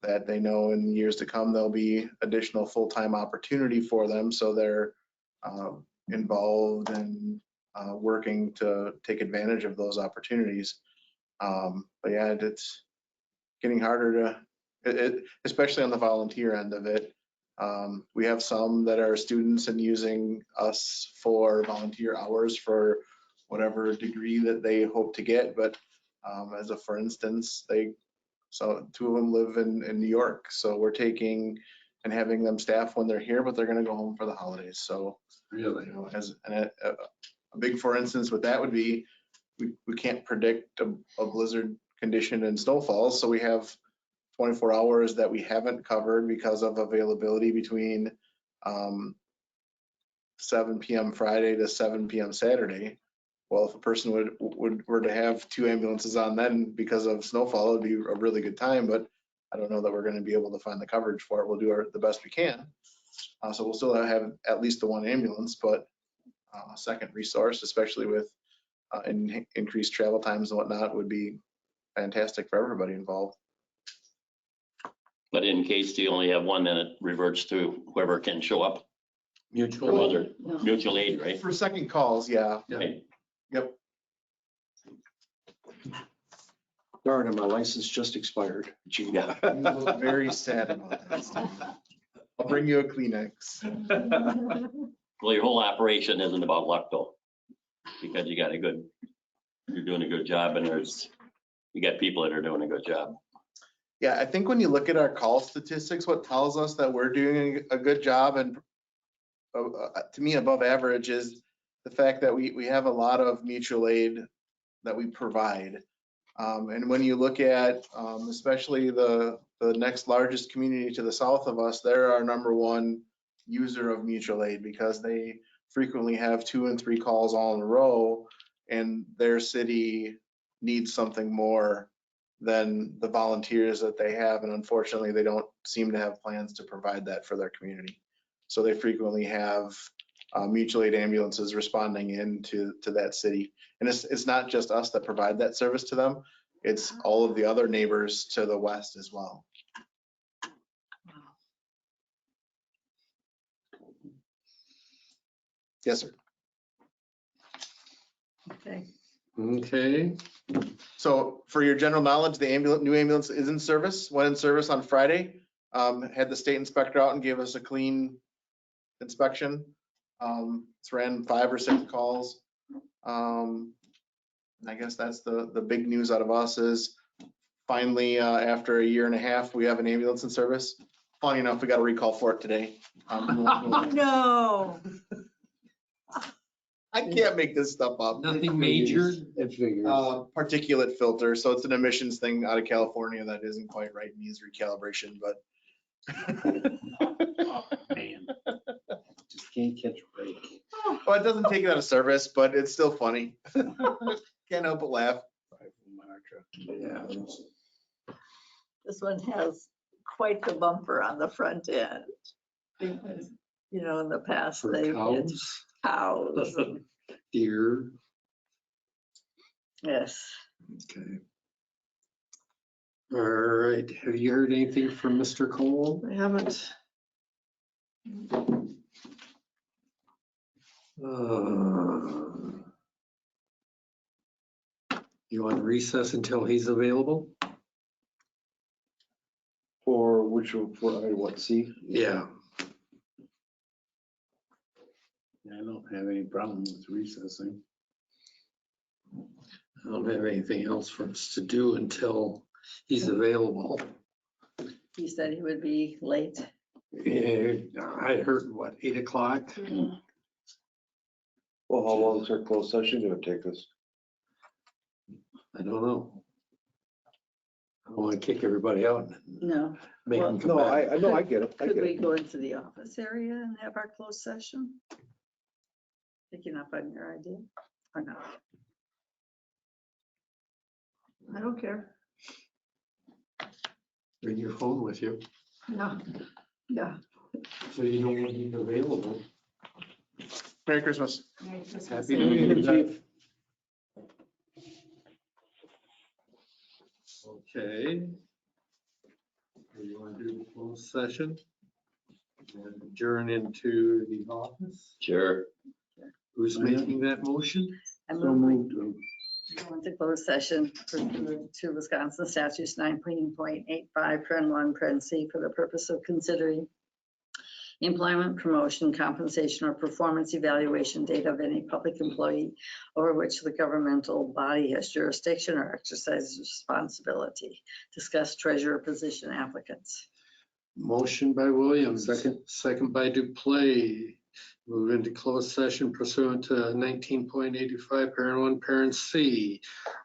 that they know in years to come there'll be additional full-time opportunity for them. So they're involved and working to take advantage of those opportunities. But yeah, it's getting harder to, especially on the volunteer end of it. We have some that are students and using us for volunteer hours for whatever degree that they hope to get. But as a, for instance, so 2 of them live in New York. So we're taking and having them staff when they're here, but they're going to go home for the holidays. So Really? you know, as a big, for instance, what that would be, we can't predict a blizzard condition and snowfalls. So we have 24 hours that we haven't covered because of availability between 7 p.m. Friday to 7 p.m. Saturday. Well, if a person were to have 2 ambulances on then because of snowfall, it'd be a really good time, but I don't know that we're going to be able to find the coverage for it. We'll do the best we can. So we'll still have at least the 1 ambulance, but a second resource, especially with increased travel times and whatnot, would be fantastic for everybody involved. But in case you only have one, then it reverts to whoever can show up. Mutual. From other mutual aid, right? For second calls, yeah. Right. Yep. Darn it, my license just expired. Gee. Yeah. You look very sad about that, Steve. I'll bring you a Kleenex. Well, your whole operation isn't about luck though, because you're doing a good job, and you got people that are doing a good job. Yeah, I think when you look at our call statistics, what tells us that we're doing a good job and to me above average is the fact that we have a lot of mutual aid that we provide. And when you look at especially the next largest community to the south of us, they're our #1 user of mutual aid because they frequently have 2 and 3 calls all in a row, and their city needs something more than the volunteers that they have. And unfortunately, they don't seem to have plans to provide that for their community. So they frequently have mutual aid ambulances responding into that city. And it's not just us that provide that service to them. It's all of the other neighbors to the west as well. Yes, sir. Okay. Okay, So for your general knowledge, the new ambulance is in service, went in service on Friday. Had the state inspector out and gave us a clean inspection. It's ran 5 or 6 calls. I guess that's the big news out of us is finally, after a year and a half, we have an ambulance in service. Funny enough, we got a recall for it today. No. I can't make this stuff up. nothing major. It figures. Particulate filter, so it's an emissions thing out of California that isn't quite right, needs recalibration, but. Man. Just can't catch a break. Well, it doesn't take it out of service, but it's still funny. Can't help but laugh. Yeah. This one has quite the bumper on the front end. Because, you know, in the past, For they've had cows, cows. and- deer. Yes. Okay. All right, have you heard anything from Mr. Cole? I haven't. You want to recess until he's available? For which, for what, C? Yeah. I don't have any problem with recessing. I don't have anything else for us to do until he's available. He said he would be late. I heard, what, 8 o'clock? Well, how long is our closed session gonna take us? I don't know. I don't want to kick everybody out and No. make them come No, back. I know, I get it. I Could get we it. go into the office area and have our closed session? Picking up on your idea or not? I don't care. Bring your phone with you, No. Yeah. so you know when he's available. Merry Christmas. Happy New Year, Chief. Okay. You want to do the closed session? And adjourn into the office? Sure. Who's making that motion? I So move moved. we go into closed session pursuant to Wisconsin statutes 9.85, paren 1, paren C, for the purpose of considering employment, promotion, compensation, or performance evaluation data of any public employee over which the governmental body has jurisdiction or exercises responsibility. Discuss treasurer position applicants. Motion by Williams. Second by Duplay. Move into closed session pursuant to 19.85, parent 1, parent C.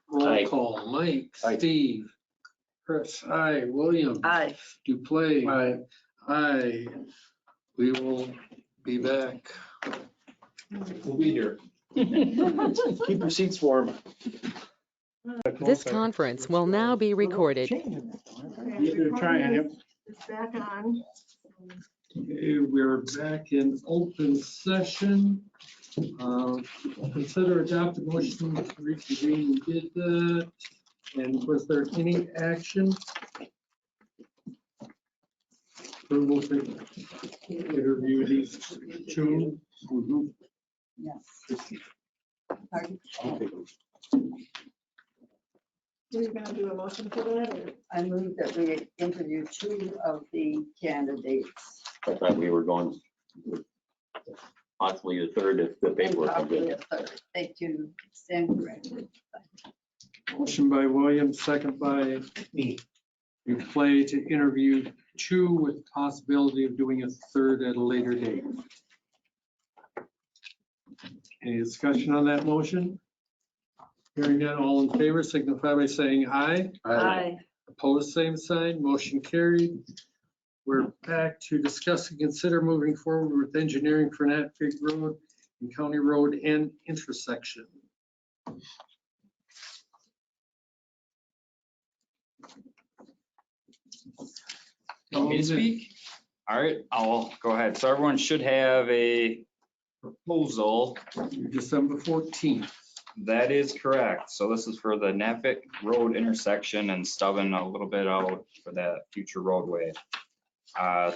Roll Aye. call. Mike, Aye. Steve, Chris, aye. William. Aye. Duplay. Aye. Aye. We will be back. We'll be here. Keep your seats warm. This conference will now be recorded. You're trying, yep. It's back on. Okay, we're back in open session. Consider adopt a motion to reconvene. We did that. And was there any action? Approval to interview these two. Yes. Pardon? Are you gonna do a motion for that or? I move that we interview 2 of the candidates. I thought we were going possibly the third if the And paperwork. probably a third. Thank you. Stand corrected. Motion by Williams, second by me. replay to interview 2 with possibility of doing a 3rd at a later date. Any discussion on that motion? Hearing none, all in favor signify by saying aye. Aye. Opposed, same sign, motion carried. We're back to discuss and consider moving forward with engineering for Natfig Road and County Road and intersection. Want me to speak? All right, I'll go ahead. So everyone should have a proposal. December 14th. That is correct. So this is for the Natfig Road intersection and stubbing a little bit out for that future roadway.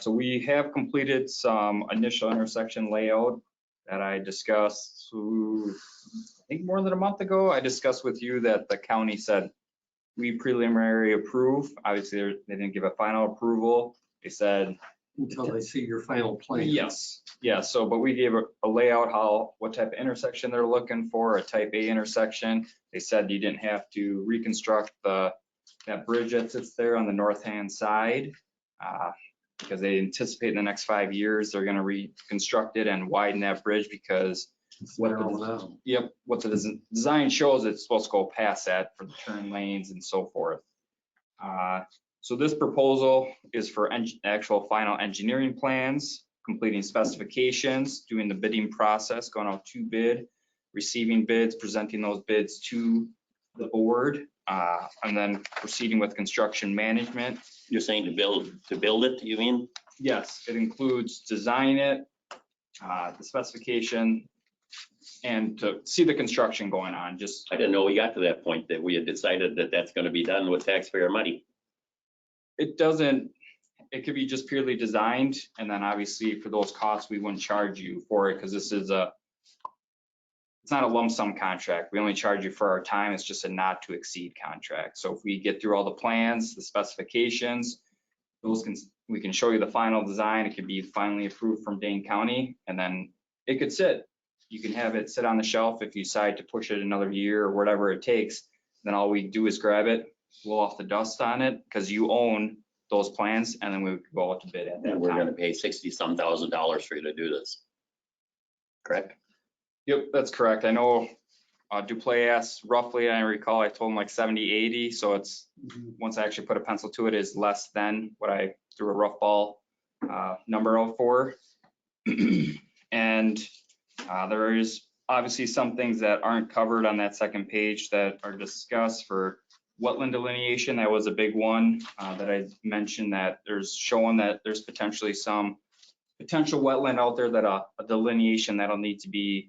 So we have completed some initial intersection layout that I discussed, I think more than a month ago. I discussed with you that the county said we preliminary approve. Obviously, they didn't give a final approval. They said, Until they see your final plan. yes, yeah. So, but we gave a layout, what type of intersection they're looking for, a type A intersection. They said you didn't have to reconstruct that bridge that sits there on the north-hand side. Because they anticipate in the next 5 years, they're gonna reconstruct it and widen that bridge because what the design shows, it's supposed to go past that for the turn lanes and so forth. So this proposal is for actual final engineering plans, completing specifications, doing the bidding process, going out to bid, receiving bids, presenting those bids to the board, and then proceeding with construction management. You're saying to build it, you mean? Yes, it includes design it, the specification, and to see the construction going on. I didn't know we got to that point, that we had decided that that's going to be done with taxpayer money. It could be just purely designed, and then obviously for those costs, we wouldn't charge you for it because this is it's not a lump sum contract. We only charge you for our time. It's just a not to exceed contract. So if we get through all the plans, the specifications, we can show you the final design. It could be finally approved from Dane County, and then it could sit. You can have it sit on the shelf if you decide to push it another year or whatever it takes. Then all we do is grab it, blow off the dust on it, because you own those plans, and then we would go out to bid at that And we're going to time. pay $60-some thousand for you to do this. Correct? Yep, that's correct. I know Duplay asked roughly, I recall, I told him like 70, 80. So it's, once I actually put a pencil to it, is less than what I threw a rough ball number out for. And there is obviously some things that aren't covered on that second page that are discussed for wetland delineation. That was a big one that I mentioned, that there's showing that there's potentially some potential wetland out there that a delineation that'll need to be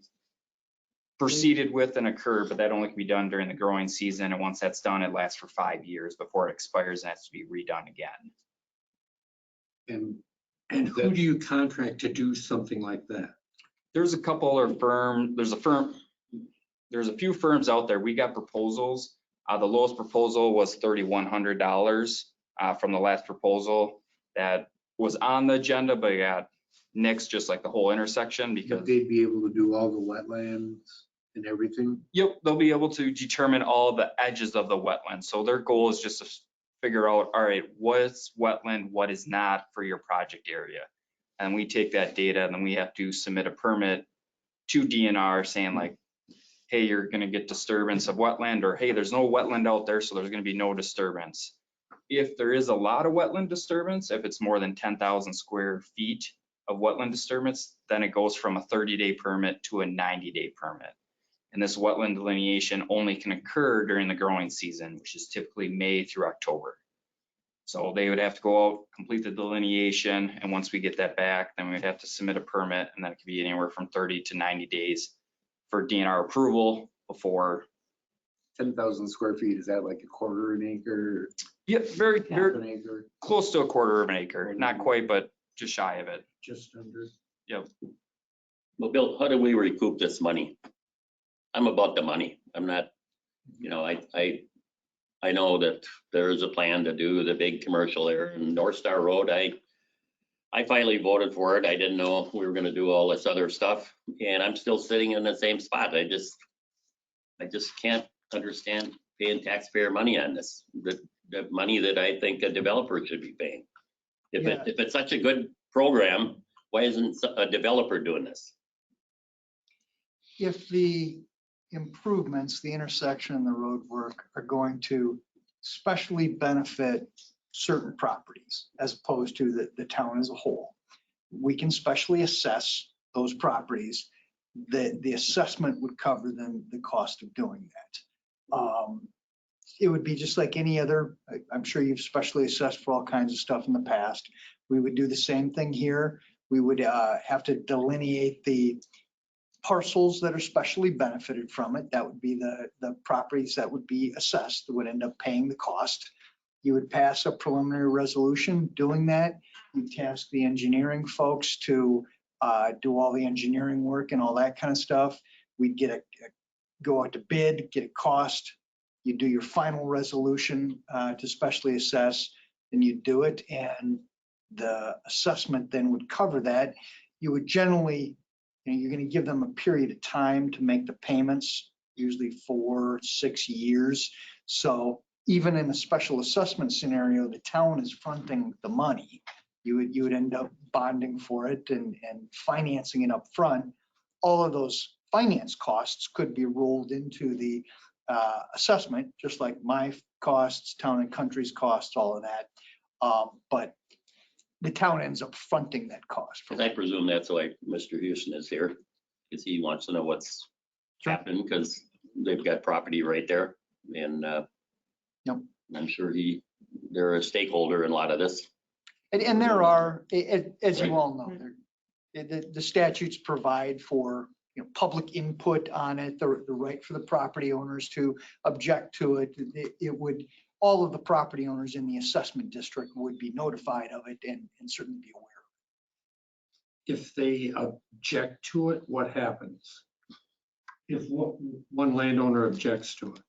proceeded with and occur, but that only can be done during the growing season. And once that's done, it lasts for 5 years before it expires and has to be redone again. And who do you contract to do something like that? There's a couple of there's a few firms out there. We got proposals. The lowest proposal was $3,100 from the last proposal that was on the agenda, but it got nixed, just like the whole intersection, because But they'd be able to do all the wetlands and everything. yep, they'll be able to determine all the edges of the wetland. So their goal is just to figure out, all right, what's wetland, what is not for your project area. And we take that data and then we have to submit a permit to DNR saying like, hey, you're going to get disturbance of wetland, or hey, there's no wetland out there, so there's going to be no disturbance. If there is a lot of wetland disturbance, if it's more than 10,000 square feet of wetland disturbance, then it goes from a 30-day permit to a 90-day permit. And this wetland delineation only can occur during the growing season, which is typically May through October. So they would have to go out, complete the delineation, and once we get that back, then we'd have to submit a permit, and that could be anywhere from 30 to 90 days for DNR approval before. 10,000 square feet, is that like a quarter an acre? Yep, very Half an acre? close to a quarter of an acre, not quite, but just shy of it. Just under. Yep. Well, Bill, how do we recoup this money? I'm about the money. I'm not, I know that there is a plan to do the big commercial there in North Star Road. I finally voted for it. I didn't know we were gonna do all this other stuff, and I'm still sitting in the same spot. I just can't understand paying taxpayer money on this. the money that I think a developer should be paying. Yeah. If it's such a good program, why isn't a developer doing this? If the improvements, the intersection and the road work are going to specially benefit certain properties as opposed to the town as a whole, we can specially assess those properties. The assessment would cover the cost of doing that. It would be just like any other, I'm sure you've specially assessed for all kinds of stuff in the past. We would do the same thing here. We would have to delineate the parcels that are specially benefited from it. That would be the properties that would be assessed, that would end up paying the cost. You would pass a preliminary resolution doing that. You'd task the engineering folks to do all the engineering work and all that kind of stuff. We'd go out to bid, get a cost. You do your final resolution to specially assess, then you do it, and the assessment then would cover that. You would generally, you're going to give them a period of time to make the payments, usually 4 to 6 years. So even in a special assessment scenario, the town is fronting the money. You would end up bonding for it and financing it up front. All of those finance costs could be rolled into the assessment, just like my costs, Town and Country's costs, all of that. But the town ends up fronting that cost. I presume that's why Mr. Houston is here, because he wants to know what's happening, because they've got property right there. And I'm sure they're a stakeholder in a lot of this. And there are, as you all know, the statutes provide for public input on it, the right for the property owners to object to it. It would, all of the property owners in the assessment district would be notified of it and certainly be aware. If they object to it, what happens? If one landowner objects to it,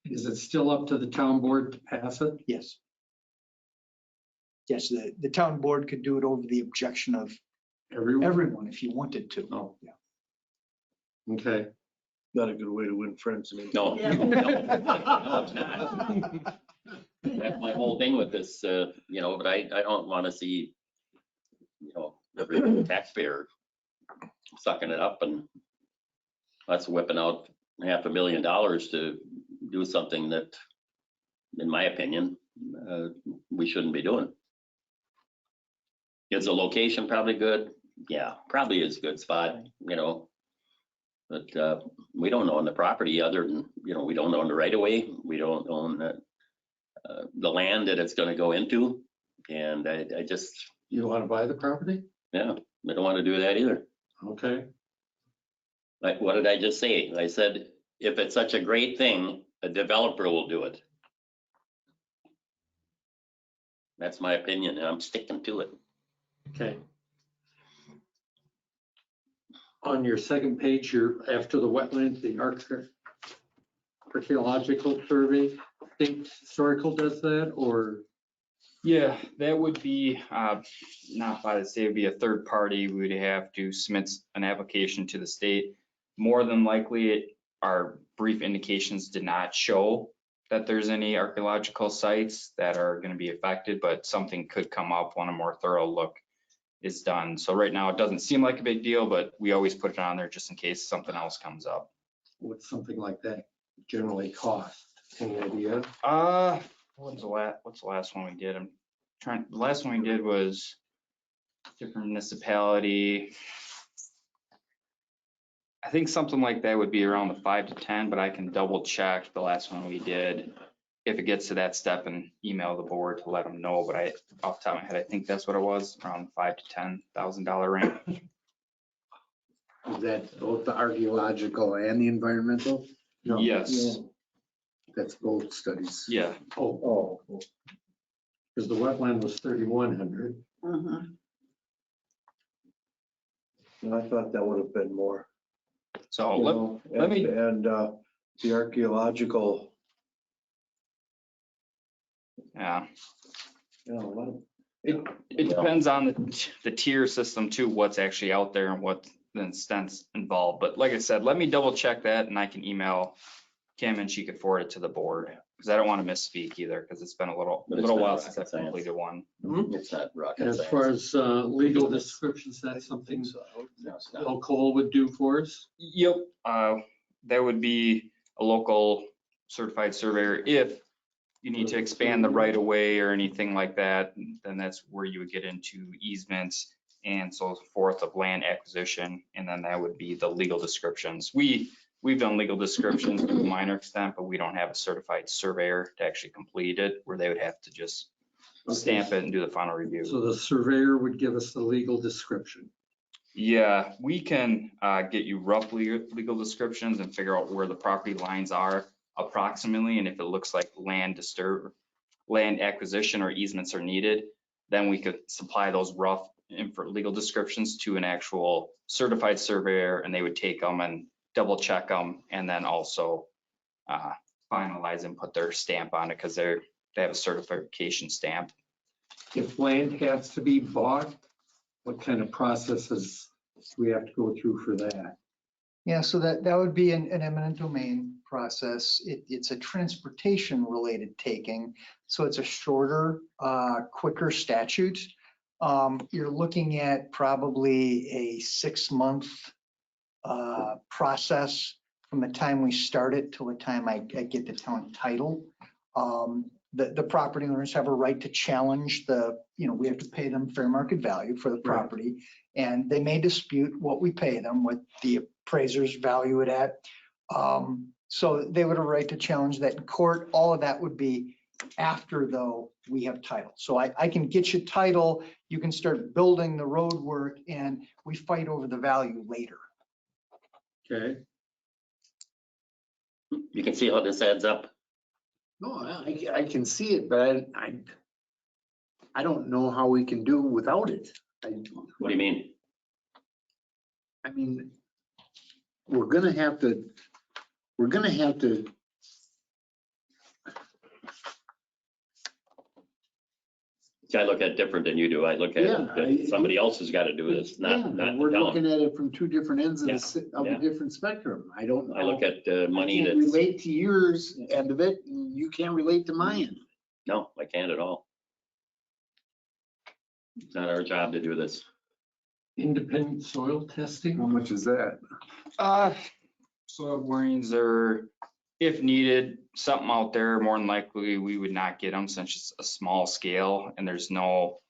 is it still up to the town board to pass it? Yes. Yes, the town board could do it over the objection of everyone if you wanted to. Oh. Yeah. Okay. Not a good way to win friends. No. No, it's not. That's my whole thing with this, but I don't want to see, every taxpayer sucking it up and us whipping out $500,000 to do something that, in my opinion, we shouldn't be doing. Is the location probably good? Yeah, probably is a good spot, but we don't own the property other than, we don't own the right of way. We don't own the land that it's going to go into. And I just. You don't want to buy the property? Yeah, I don't want to do that either. Okay. Like, what did I just say? I said, if it's such a great thing, a developer will do it. That's my opinion, and I'm sticking to it. Okay. On your second page, you're after the wetlands, the archaeological survey. Think historical does that, or? Yeah, that would be not by the state, it would be a third party. We would have to submit an application to the state. More than likely, our brief indications did not show that there's any archaeological sites that are going to be affected, but something could come up when a more thorough look is done. So right now, it doesn't seem like a big deal, but we always put it on there just in case something else comes up. What's something like that generally cost? Any idea? What's the last one we did? The last one we did was different municipality. I think something like that would be around the 5 to 10, but I can double check the last one we did if it gets to that step and email the board to let them know. But off the top of my head, I think that's what it was, around $5,000 to $10,000 range. Is that both the archaeological and the environmental? No. Yes. That's both studies. Yeah. Oh, because the wetland was 3,100. And I thought that would have been more. So let me. And the archaeological. Yeah. It depends on the tier system too, what's actually out there and what the extent's involved. But like I said, let me double check that and I can email Kim and she could forward it to the board. because I don't want to misspeak either, because it's been a little But it's while not since rocket I've science. completed one. It's not rocket As science. far as legal descriptions, that's something No, it's not. Bill Cole would do for us. Yep, that would be a local certified surveyor. If you need to expand the right of way or anything like that, then that's where you would get into easements and so forth of land acquisition. And then that would be the legal descriptions. We've done legal descriptions to a minor extent, but we don't have a certified surveyor to actually complete it, where they would have to just stamp it and do the final review. So the surveyor would give us the legal description. Yeah, we can get you rough legal descriptions and figure out where the property lines are approximately, and if it looks like land acquisition or easements are needed, then we could supply those rough legal descriptions to an actual certified surveyor, and they would take them and double check them, and then also finalize and put their stamp on it, because they have a certification stamp. If land has to be bought, what kind of processes do we have to go through for that? Yeah, so that would be an eminent domain process. It's a transportation related taking. So it's a shorter, quicker statute. You're looking at probably a 6-month process from the time we start it till the time I get the town title. The property owners have a right to challenge we have to pay them fair market value for the property. And they may dispute what we pay them, what the appraisers value it at. So they would have a right to challenge that in court. All of that would be after, though, we have title. So I can get you title, you can start building the road work, and we fight over the value later. Okay. You can see how this adds up. No, I can see it, but I don't know how we can do without it. What do you mean? I mean, we're gonna have to. See, I look at it different than you do. I look at Yeah, it that somebody else has got to do this, not the We're town. looking at it from two different ends of Yeah, of yeah. a different spectrum. I don't know. I look at money I can't that's, relate to yours end of it, and you can't relate to my end. no, I can't at all. It's not our job to do this. Independent soil testing. How much is that? Soil borings are, if needed, something out there, more than likely we would not get them since it's a small scale and there's no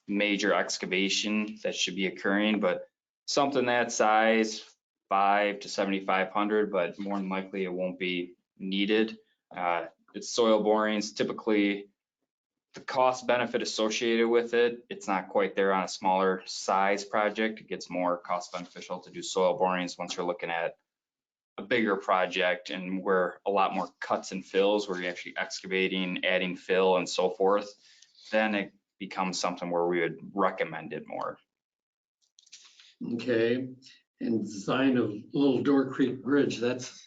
major excavation that should be occurring, but something that size, 5 to 7,500, but more than likely it won't be needed. It's soil borings, typically the cost benefit associated with it, it's not quite there on a smaller size project. It gets more cost beneficial to do soil borings once you're looking at a bigger project and where a lot more cuts and fills, where you're actually excavating, adding fill and so forth, then it becomes something where we would recommend it more. Okay, and design of Little Door Creek Bridge, that's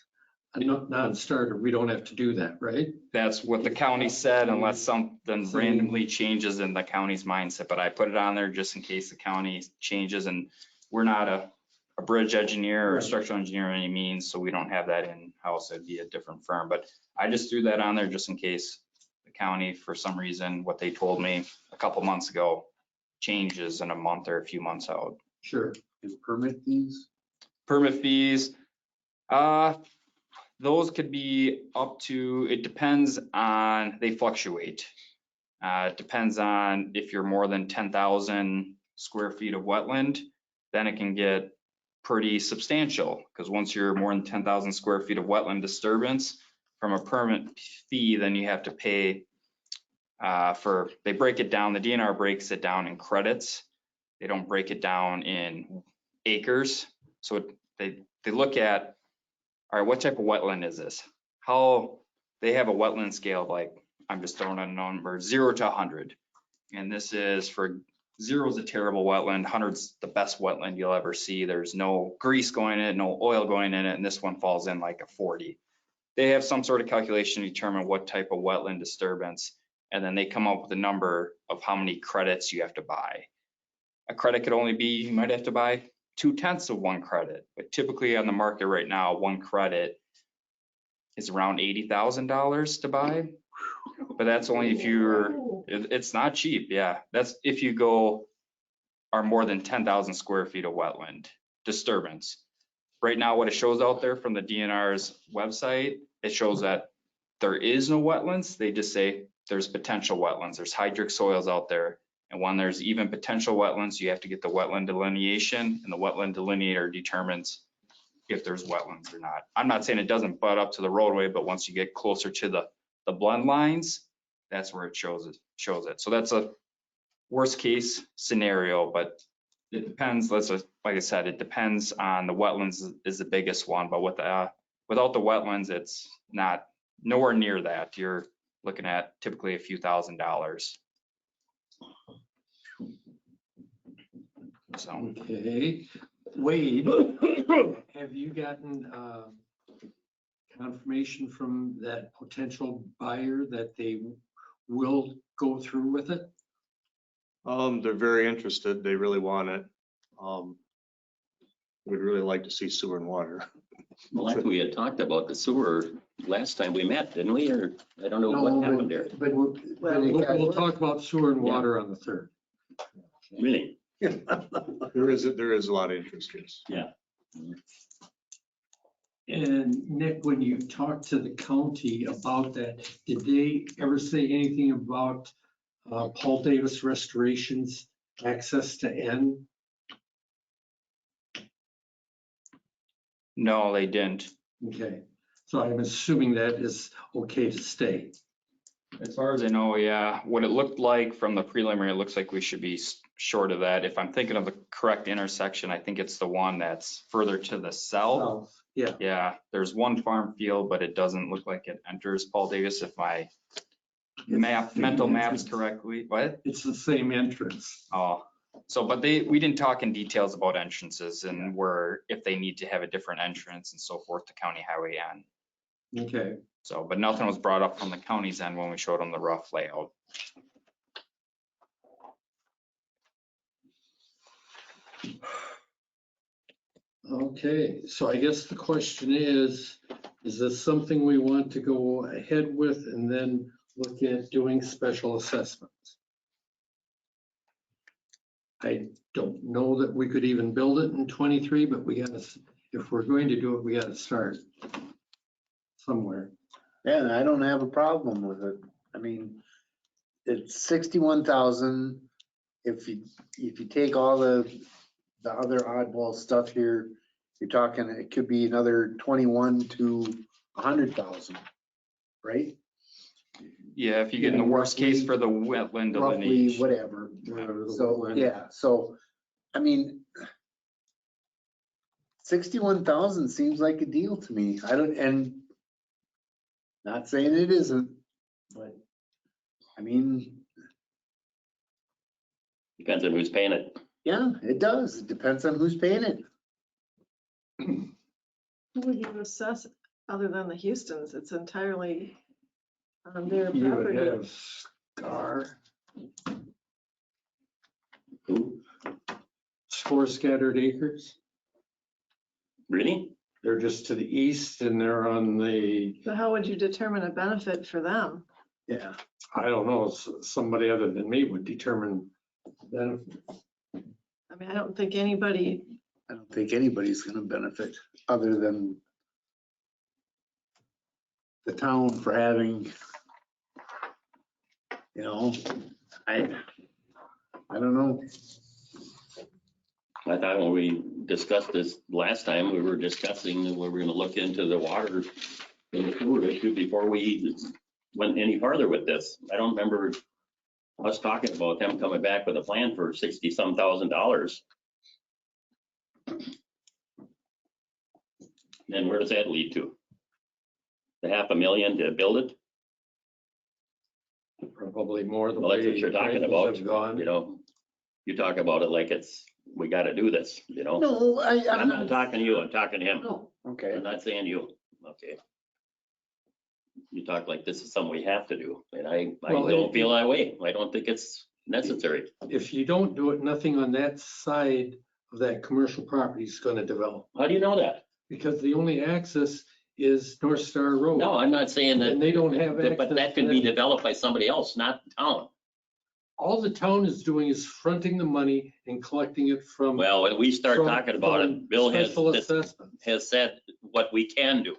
a non-starter. We don't have to do that, right? That's what the county said, unless something randomly changes in the county's mindset, but I put it on there just in case the county changes, and we're not a bridge engineer or a structural engineer in any means, so we don't have that in-house. It'd be a different firm, but I just threw that on there just in case the county, for some reason, what they told me a couple months ago changes in a month or a few months out. Sure. And permit fees? Permit fees, those could be up to, it depends on, they fluctuate. It depends on if you're more than 10,000 square feet of wetland, then it can get pretty substantial, because once you're more than 10,000 square feet of wetland disturbance, from a permit fee, then you have to pay they break it down, the DNR breaks it down in credits. They don't break it down in acres. So they look at, all right, what type of wetland is this? How, they have a wetland scale of, like, I'm just throwing a number, 0 to 100. And this is for 0 is a terrible wetland, 100's the best wetland you'll ever see. There's no grease going in it, no oil going in it, and this one falls in like a 40. They have some sort of calculation to determine what type of wetland disturbance, and then they come up with a number of how many credits you have to buy. A credit could only be, you might have to buy 2/10 of one credit, but typically on the market right now, one credit is around $80,000 to buy. But that's only if it's not cheap, yeah. That's if you are more than 10,000 square feet of wetland disturbance. Right now, what it shows out there from the DNR's website, it shows that there is no wetlands. They just say there's potential wetlands. There's hydric soils out there. And when there's even potential wetlands, you have to get the wetland delineation, and the wetland delineator determines if there's wetlands or not. I'm not saying it doesn't butt up to the roadway, but once you get closer to the blend lines, that's where it shows it. So that's a worst case scenario, but it depends. Like I said, it depends on the wetlands is the biggest one, but without the wetlands, it's not nowhere near that. You're looking at typically a few $1,000s. So. Okay, Wade, have you gotten confirmation from that potential buyer that they will go through with it? They're very interested. They really want it. We'd really like to see sewer and water. Well, like we had talked about the sewer last time we met, didn't we? Or I don't know what happened there. But we'll talk about sewer and water on the 3rd. Really? There is a lot of interest, yes. Yeah. And Nick, when you talked to the county about that, did they ever say anything about Paul Davis Restoration's access to N? No, they didn't. Okay, so I'm assuming that is okay to stay. As far as I know, yeah. What it looked like from the preliminary, it looks like we should be short of that. If I'm thinking of the correct intersection, I think it's the one that's further to the south. Yeah. Yeah, there's one farm field, but it doesn't look like it enters Paul Davis if my mental maps correctly. What? It's the same entrance. Oh, so, but we didn't talk in details about entrances and where, if they need to have a different entrance and so forth to County Highway N. Okay. So, but nothing was brought up from the county's end when we showed them the rough layout. Okay, so I guess the question is this something we want to go ahead with and then look at doing special assessments? I don't know that we could even build it in 23, but we gotta, if we're going to do it, we gotta start somewhere. Yeah, and I don't have a problem with it. I mean, it's 61,000. If you take all the other oddball stuff here, you're talking, it could be another 21 to 100,000, right? Yeah, if you get in the worst case for the wetland Roughly, delineation. whatever. So, yeah, so, I mean, 61,000 seems like a deal to me. And not saying it isn't, but I mean. Depends on who's paying it. Yeah, it does. It depends on who's paying it. Who would you assess other than the Houstons? It's entirely on their You would property. have Scar, Who? Score Scattered Acres. Really? They're just to the east and they're on the, But how would you determine a benefit for them? Yeah. I don't know, somebody other than me would determine benefit. I mean, I don't think anybody's gonna benefit other than the town for having, you know, I don't know. I thought when we discussed this last time, we were discussing that we were gonna look into the water and the sewer issue before we went any farther with this. I don't remember us talking about them coming back with a plan for $60-some thousand. Then where does that lead to? The $500,000 to build it? Probably more than. Well, that's what you're talking about, have gone. you know? You talk about it like we gotta do this, you know? No, I'm not talking to you, I'm talking to him. No, okay. I'm not saying you, okay. You talk like this is something we have to do, and I Well, don't feel that way. I don't think it's necessary. If you don't do it, nothing on that side of that commercial property is going to develop. How do you know that? Because the only access is North Star Road. No, I'm not saying And that, they don't have access. but that can be developed by somebody else, not the town. All the town is doing is fronting the money and collecting it from. Well, when we start from- talking about from it, Bill special assessment. has said what we can do.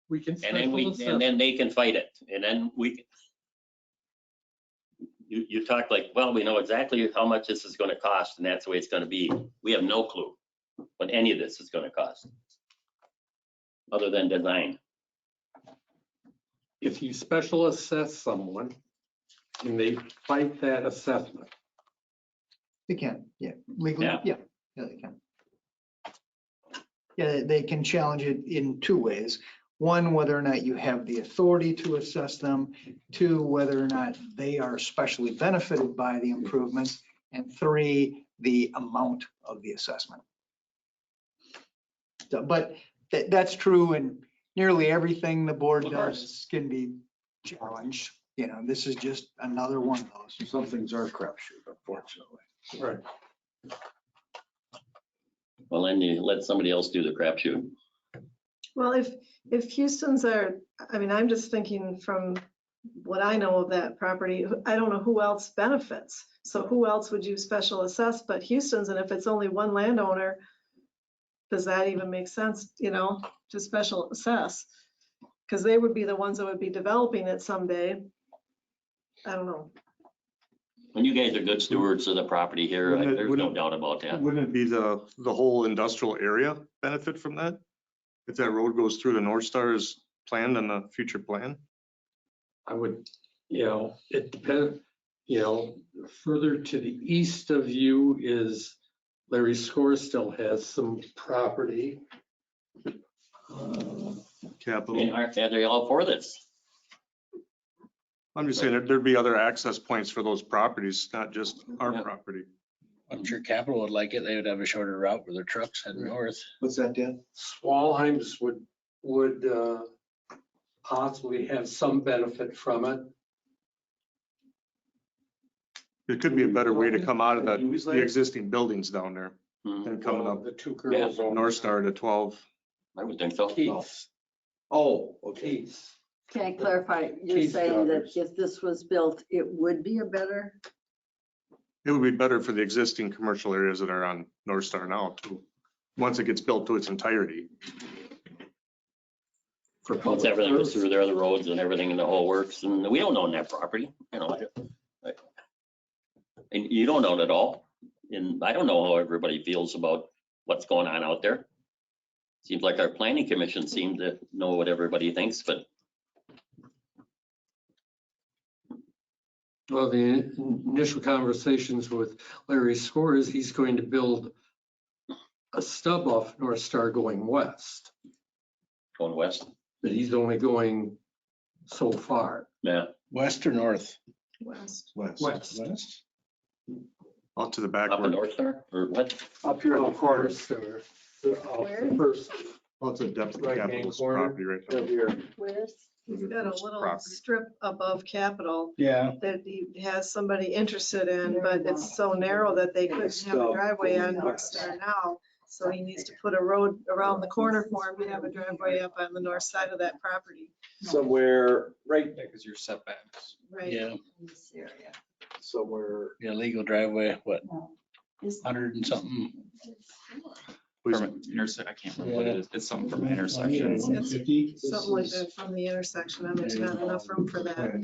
We can And then special assess. and then they can fight it. And then you talk like, well, we know exactly how much this is gonna cost and that's the way it's gonna be. We have no clue what any of this is gonna cost. Other than design. If you special assess someone and they fight that assessment, They can, yeah, legally, Yeah. yeah, they can. Yeah, they can challenge it in two ways. One, whether or not you have the authority to assess them. Two, whether or not they are especially benefited by the improvements. And three, the amount of the assessment. So, but that's true in nearly everything the board Of course. does can be challenged. You know, this is just another one of those. Some things are crapshoot, unfortunately. right? Well, then you let somebody else do the crapshoot. Well, if Houston's are, I mean, I'm just thinking from what I know of that property, I don't know who else benefits. So who else would you special assess but Houston's? And if it's only one landowner, does that even make sense, you know, to special assess? Because they would be the ones that would be developing it someday. I don't know. And you guys are good stewards of the property here. Wouldn't it- There's no wouldn't- doubt about that. Wouldn't it be the whole industrial area benefit from that? If that road goes through the North Star as planned in the future plan? I would, you know, it depends, you know, further to the east of you is Larry Score still has some property. I Capital. mean, aren't they all for this? I'm just saying there'd be other access points for those properties, not just our Yeah. property. I'm sure Capital would like it. They would have a shorter route for their trucks heading north. What's that, Dan? Swalheims would possibly have some benefit from it. It could be a better way to come out of the existing buildings down there Hmm, than coming up The two girls. over North Star to 12. I would think so. Keith's. Oh, okay. Keith's. Can I clarify? You're Keith's saying that daughters. if this was built, it would be a better? It would be better for the existing commercial areas that are on North Star now too. Once it gets built to its entirety. For Once public everything was service. through there, the roads and everything in the whole works, and we don't own that property, you know. And you don't own it all. And I don't know how everybody feels about what's going on out there. Seems like our planning commission seemed to know what everybody thinks, but Well, the initial conversations with Larry Score is he's going to build a stub off North Star going west, going west, but he's only going so far. yeah. West or north? West. West. West. Out to the back. Up in North Star or what? Up here in the corner. Where? First, Well, it's a depth of Right-hand Capital's corner. property right Up now. here. Where's? He's got a little Property. strip above Capitol Yeah. that he has somebody interested in, but it's so narrow that they couldn't have a driveway on North Star now. So he needs to put a road around the corner for him to have a driveway up on the north side of that property. Somewhere, right, Because your setbacks. Right. Yeah. In this area. somewhere. Yeah, legal driveway, what, No. Is- 100 and something? From I can't remember what it is. It's something from an intersection. It's something like that from the intersection. I mean, there's not enough room for that.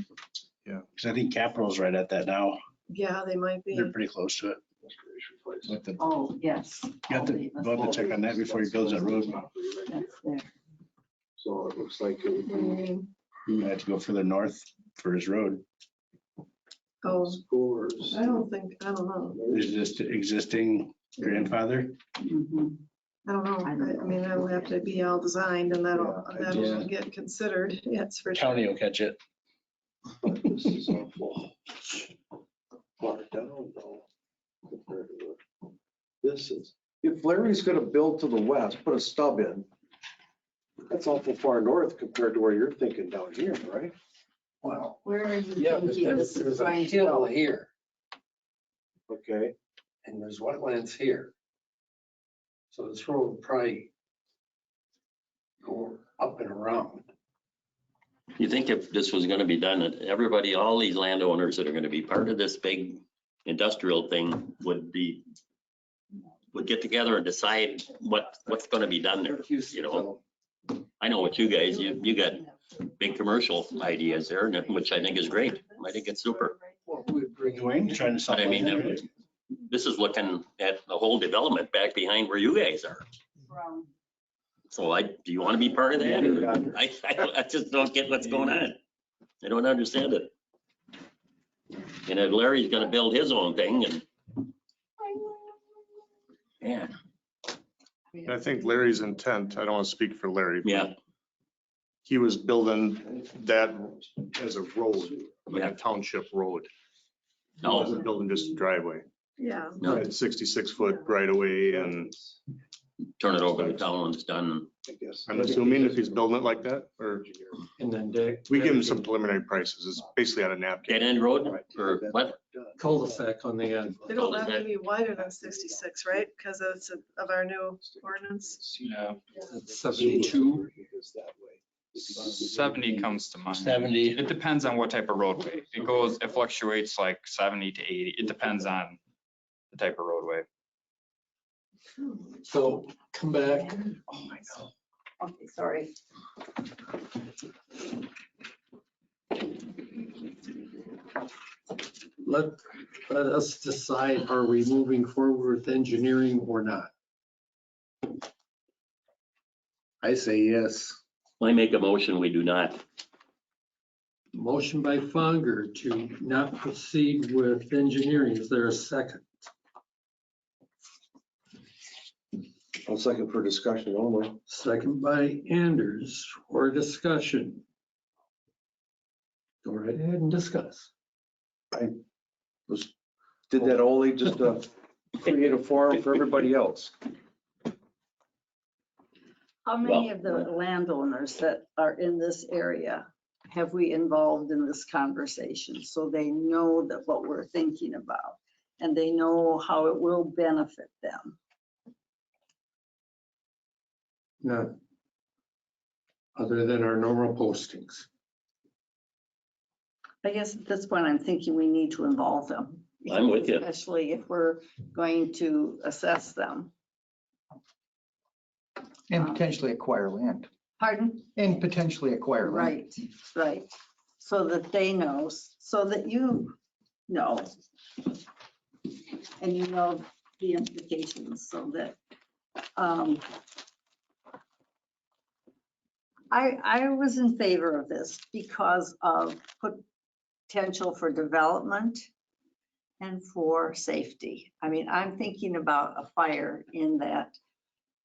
Because I think Capital's right at that now. Yeah, they might be. They're pretty close to it. With the, Oh, yes. you have to check on that before he builds that road. That's there. So it looks like it would be He might have to go further north for his road. Oh, Scores. I don't know. Is this existing grandfather? Mhm. I don't know. I mean, that'll have to be all designed and that'll Yeah. get considered. Yes, for sure. County will catch it. This is awful. Far down though, compared to what this is. If Larry's gonna build to the west, put a stub in, that's awful far north compared to where you're thinking down here, right? Wow. Where are you Yeah, but thinking this there's is a going to hill go? here Okay, and there's wetlands here. So this road would probably go up and around. You think if this was gonna be done, that everybody, all these landowners that are gonna be part of this big industrial thing would get together and decide what's gonna be done there, you know? I know what you guys, you got big commercial ideas there, which I think is great. I think it's super. Dwayne's trying to. But I mean, this is looking at the whole development back behind where you guys are. So do you want to be part of that? Or- I just don't get what's going on. I don't understand it. And if Larry's gonna build his own thing and. Yeah, I think Larry's intent, I don't want to speak for Larry. but yeah, He was building that as a road, like Yeah. a township road. He No. wasn't building just a driveway. Yeah. no, Had 66-foot right away, and turn it over to town when it's done. I'm assuming if he's building it like that, or And then we give him some preliminary prices. It's basically on a napkin. Dead end road or what? cul-de-sac on the end. They don't have to be wider than 66, right? Because of our new ordinance. Yeah, 72. 70 comes to mind. 70. It depends on what type of roadway. It fluctuates like 70 to 80. It depends on the type of roadway. So come back. Oh my God. Okay, sorry. Let us decide, are we moving forward with engineering or not? I say yes. I make a motion, we do not. Motion by Fonger to not proceed with engineering. Is there a second? I'll second for discussion only. Second by Anders for discussion. Go right ahead and discuss. Did that only just to create a forum for everybody else. How many of the landowners that are in this area have we involved in this conversation? So they know that what we're thinking about and they know how it will benefit them. None. Other than our normal postings. I guess at this point, I'm thinking we need to involve them. I'm with you. Especially if we're going to assess them. And potentially acquire land. Pardon? And potentially acquire land. Right. So that they know, so that you know. And you know the implications so that, I was in favor of this because of potential for development and for safety. I mean, I'm thinking about a fire in that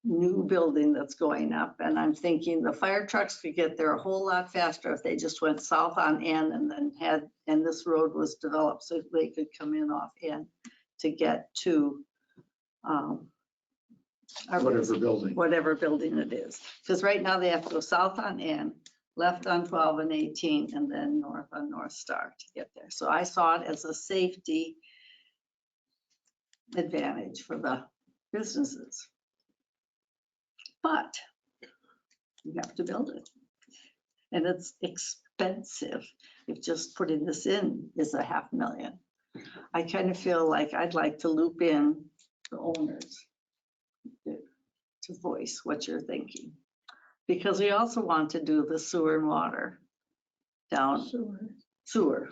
new building that's going up. And I'm thinking the fire trucks could get there a whole lot faster if they just went south on N and then and this road was developed so they could come in off N to get to whatever building it is. Because right now they have to go south on N, left on 12 and 18, and then north on North Star to get there. So I saw it as a safety advantage for the businesses. But you have to build it. And it's expensive. If just putting this in is $500,000. I kind of feel like I'd like to loop in the owners to voice what you're thinking. Because we also want to do the sewer and water down. Sewer.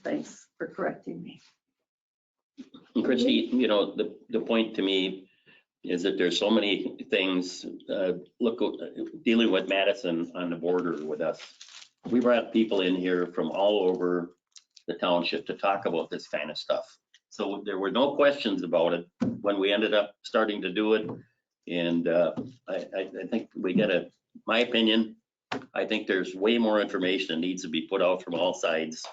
Thanks for correcting me. And Christie, you know, the point to me is that there's so many things, dealing with Madison on the border with us. We brought people in here from all over the township to talk about this kind of stuff. So there were no questions about it when we ended up starting to do it. And I think we gotta, my opinion, I think there's way more information that needs to be put out from all sides.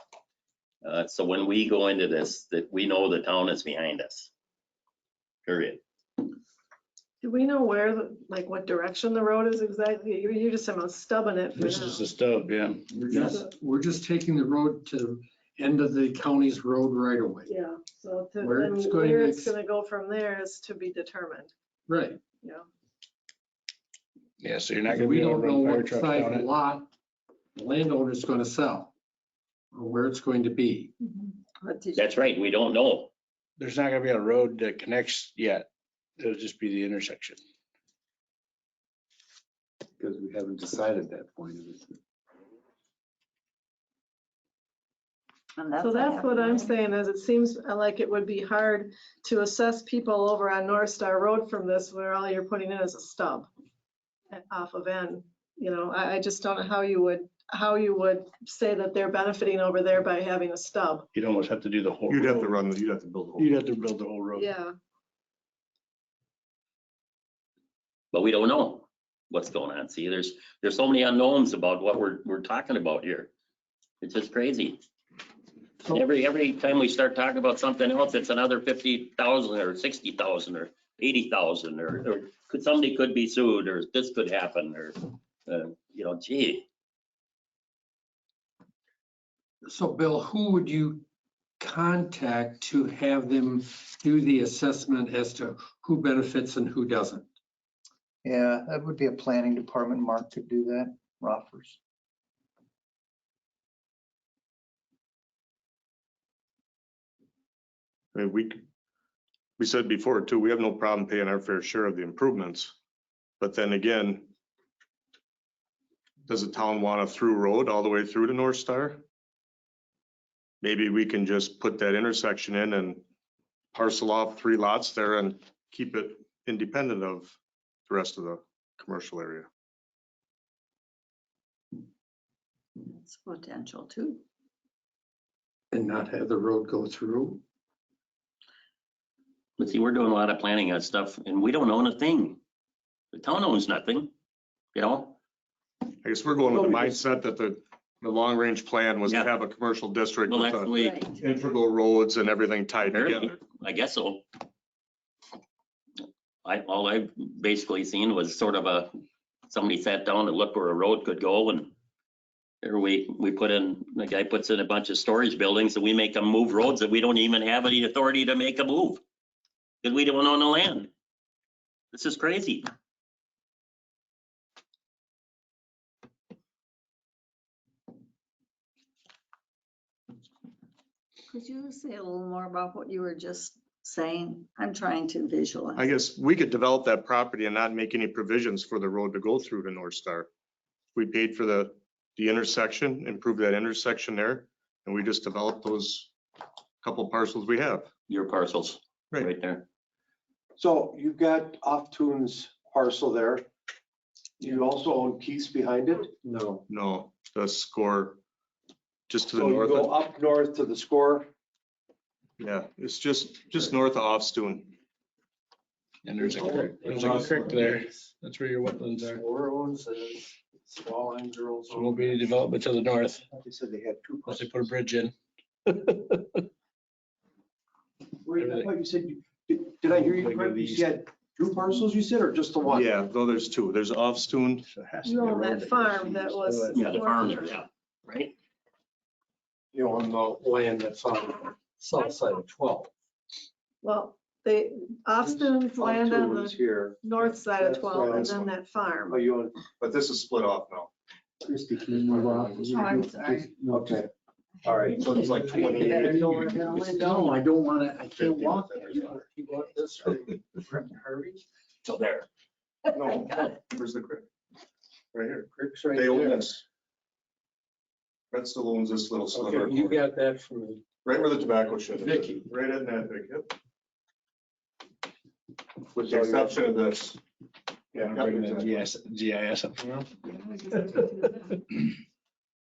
So when we go into this, that we know the town is behind us. Period. Do we know where, what direction the road is exactly? You're just about stubbing it for This now. is the stub, yeah. We're just taking the road to end of the county's road right away. Yeah, so Where then it's going where to it's gonna go from there is to be determined, Right. yeah. Yeah, so you're not gonna We be able don't to know run fire what trucks size down it. lot the landowner's gonna sell or where it's going to be. What did you- That's right, we don't know. There's not gonna be a road that connects yet. It'll just be the intersection. Because we haven't decided that point of it. And So that's what happened, I'm right? saying is it seems like it would be hard to assess people over on North Star Road from this where all you're putting in is a stub off of N. You know, I just don't know how you would say that they're benefiting over there by having a stub. You'd almost have to do the whole. You'd have to road. you'd have to build the whole. You'd have to build the whole road. Yeah. But we don't know what's going on. See, there's so many unknowns about what we're talking about here. It's just crazy. And every time we start talking about something else, it's another 50,000 or 60,000 or 80,000 or somebody could be sued or this could happen or, you know, gee. So Bill, who would you contact to have them do the assessment as to who benefits and who doesn't? Yeah, that would be a planning department. Mark could do that, Roffers. I mean, we said before too, we have no problem paying our fair share of the improvements. But then again, does the town want a through road all the way through to North Star? Maybe we can just put that intersection in and parcel off 3 lots there and keep it independent of the rest of the commercial area. It's potential too. And not have the road go through? But see, we're doing a lot of planning on stuff and we don't own a thing. The town owns nothing, you know? I guess we're going with the mindset that the long range plan was to have a commercial district Well, with that's the the way, integral roads and everything tied together. apparently, I guess so. All I've basically seen was sort of somebody sat down and looked where a road could go and there we put in, the guy puts in a bunch of storage buildings and we make them move roads that we don't even have any authority to make a move. Because we don't own the land. This is crazy. Could you say a little more about what you were just saying? I'm trying to visualize. I guess we could develop that property and not make any provisions for the road to go through to North Star. We paid for the intersection, improve that intersection there, and we just developed those couple parcels we have. Your parcels, right there. So you've got Off-Tune's parcel there. You also own Keith's behind it? No. No, the score just to the So you north. go up north to the score? Yeah, it's just north of Offstone. And there's a creek there. That's where your wetlands are. Or owns Small Line Girls. So won't be any development to the north, They said they had 2 unless they parcels. put a bridge in. Wait, I thought you said, did I hear you correctly? You said 2 parcels you said, or just the one? Yeah, though there's 2. There's Offstone. So it has to You be a own road that that farm gets that used. was. Yeah, the farms are, yeah, right? You own the land that's on the south side of 12. Well, Austin's land on Off-Tune's the here. north side of That's 12 and this then one. that farm. Oh, you own, But this is split off now. Christie, can you move off? Oh, I'm sorry. okay. All right. So it's like 20. No, I don't want to, I can't walk there. You want this from Harvey? So there. No, Got it. where's the creek? Right here. Creek's right They own there. this. Brett still owns this little sliver. Okay, you got that from the Right where the tobacco shed is. Vicky. Right at that big, yep. With With the exception of this. Yeah, bring the GIS up.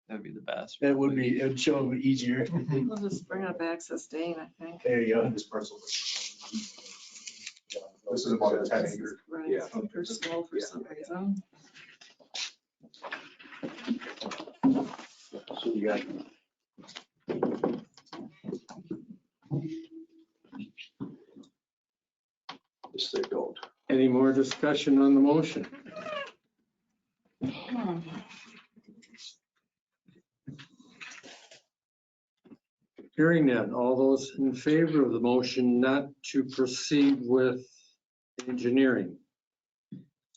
That'd be the best. It would be, it would show it easier. We'll just bring up Access Dane, I think. There you go. This parcel. This is about a 10 acre. Right, Yeah. super slow for some reason. so you got. Yes, they don't. Any more discussion on the motion? Hearing none, all those in favor of the motion not to proceed with engineering?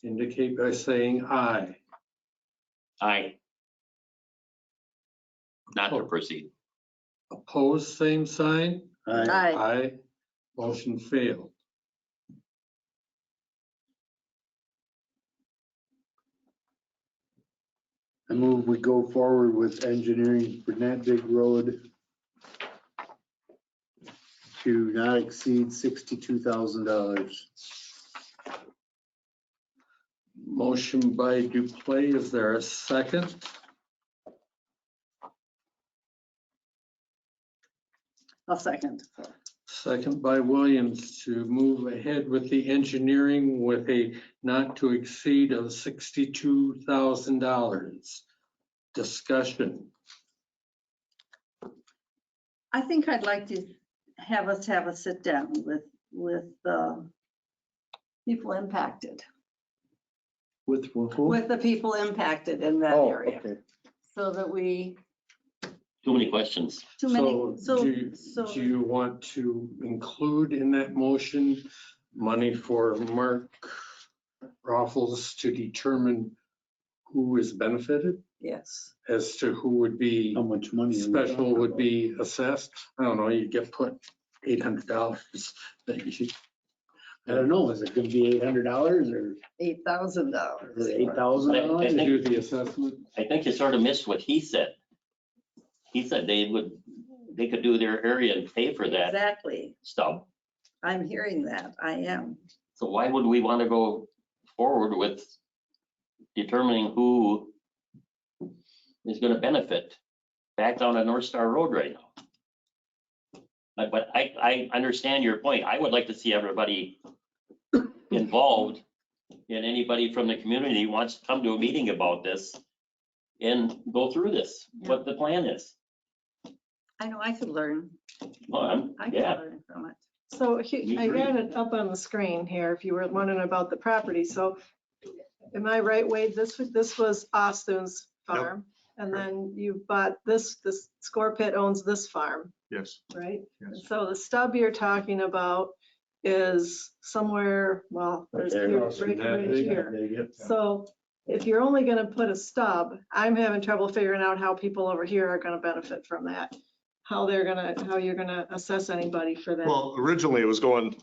indicate by saying aye. Aye. Not to proceed. Opposed, same sign. Aye. Aye. Motion failed. I move we go forward with engineering for Nat Road to not exceed $62,000. Motion by Duplay, is there a second? I'll second. Second by Williams to move ahead with the engineering with a not to exceed of $62,000. Discussion. I think I'd like to have us have a sit down with people impacted, With who? with the people impacted in that Oh, area. okay. So that we, Too many questions. too many, So do you want to include in that motion money for Mark Raffles to determine who is benefited yes. as to who would be How much money? are we special talking would about? be assessed? I don't know, you get put $800. I don't know, is it gonna be $800 or $8,000. $8,000? To do the assessment? I think you sort of missed what he said. He said they could do their area and pay for that Exactly. stub. I'm hearing that. I am. So why would we want to go forward with determining who is going to benefit back down on North Star Road right now? But I understand your point. I would like to see everybody involved, and anybody from the community who wants to come to a meeting about this and go through this, what the plan is. I know I could learn. Well, I could yeah, learn from it. So I got it up on the screen here if you were wondering about the property. So am I right, Wade? This was Austin's farm. And then you bought this Score Pit owns this farm, Yes. right? Yes. And so the stub you're talking about is somewhere, well, there's Right here, there. right here. So if you're only gonna put a stub, I'm having trouble figuring out how people over here are gonna benefit from that. How you're gonna assess anybody for that. Well, originally it was going,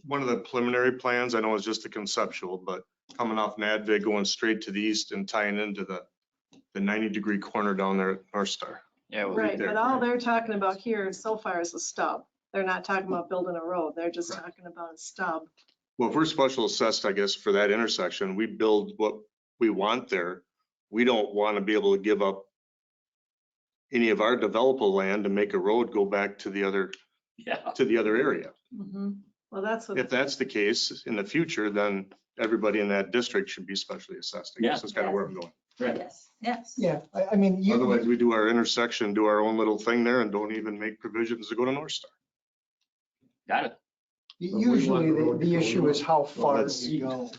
one of the preliminary plans, I know it's just a conceptual, but coming off Nadvig, going straight to the east and tying into the 90-degree corner down there at North Star. Yeah, well, Right, there. but all they're talking about here so far is a stub. They're not talking about building a road. They're just talking about a stub. Well, if we're special assessed, I guess, for that intersection, we build what we want there. We don't want to be able to give up any of our developable land to make a road go back to the other area. Well, that's what. If that's the case in the future, then everybody in that district should be specially assessed. I guess that's kind of where I'm going. Yes, yes. Yeah, I mean, Otherwise, we do our intersection, do our own little thing there and don't even make provisions to go to North Star. got it. usually the road to the go issue is how far that's- you go.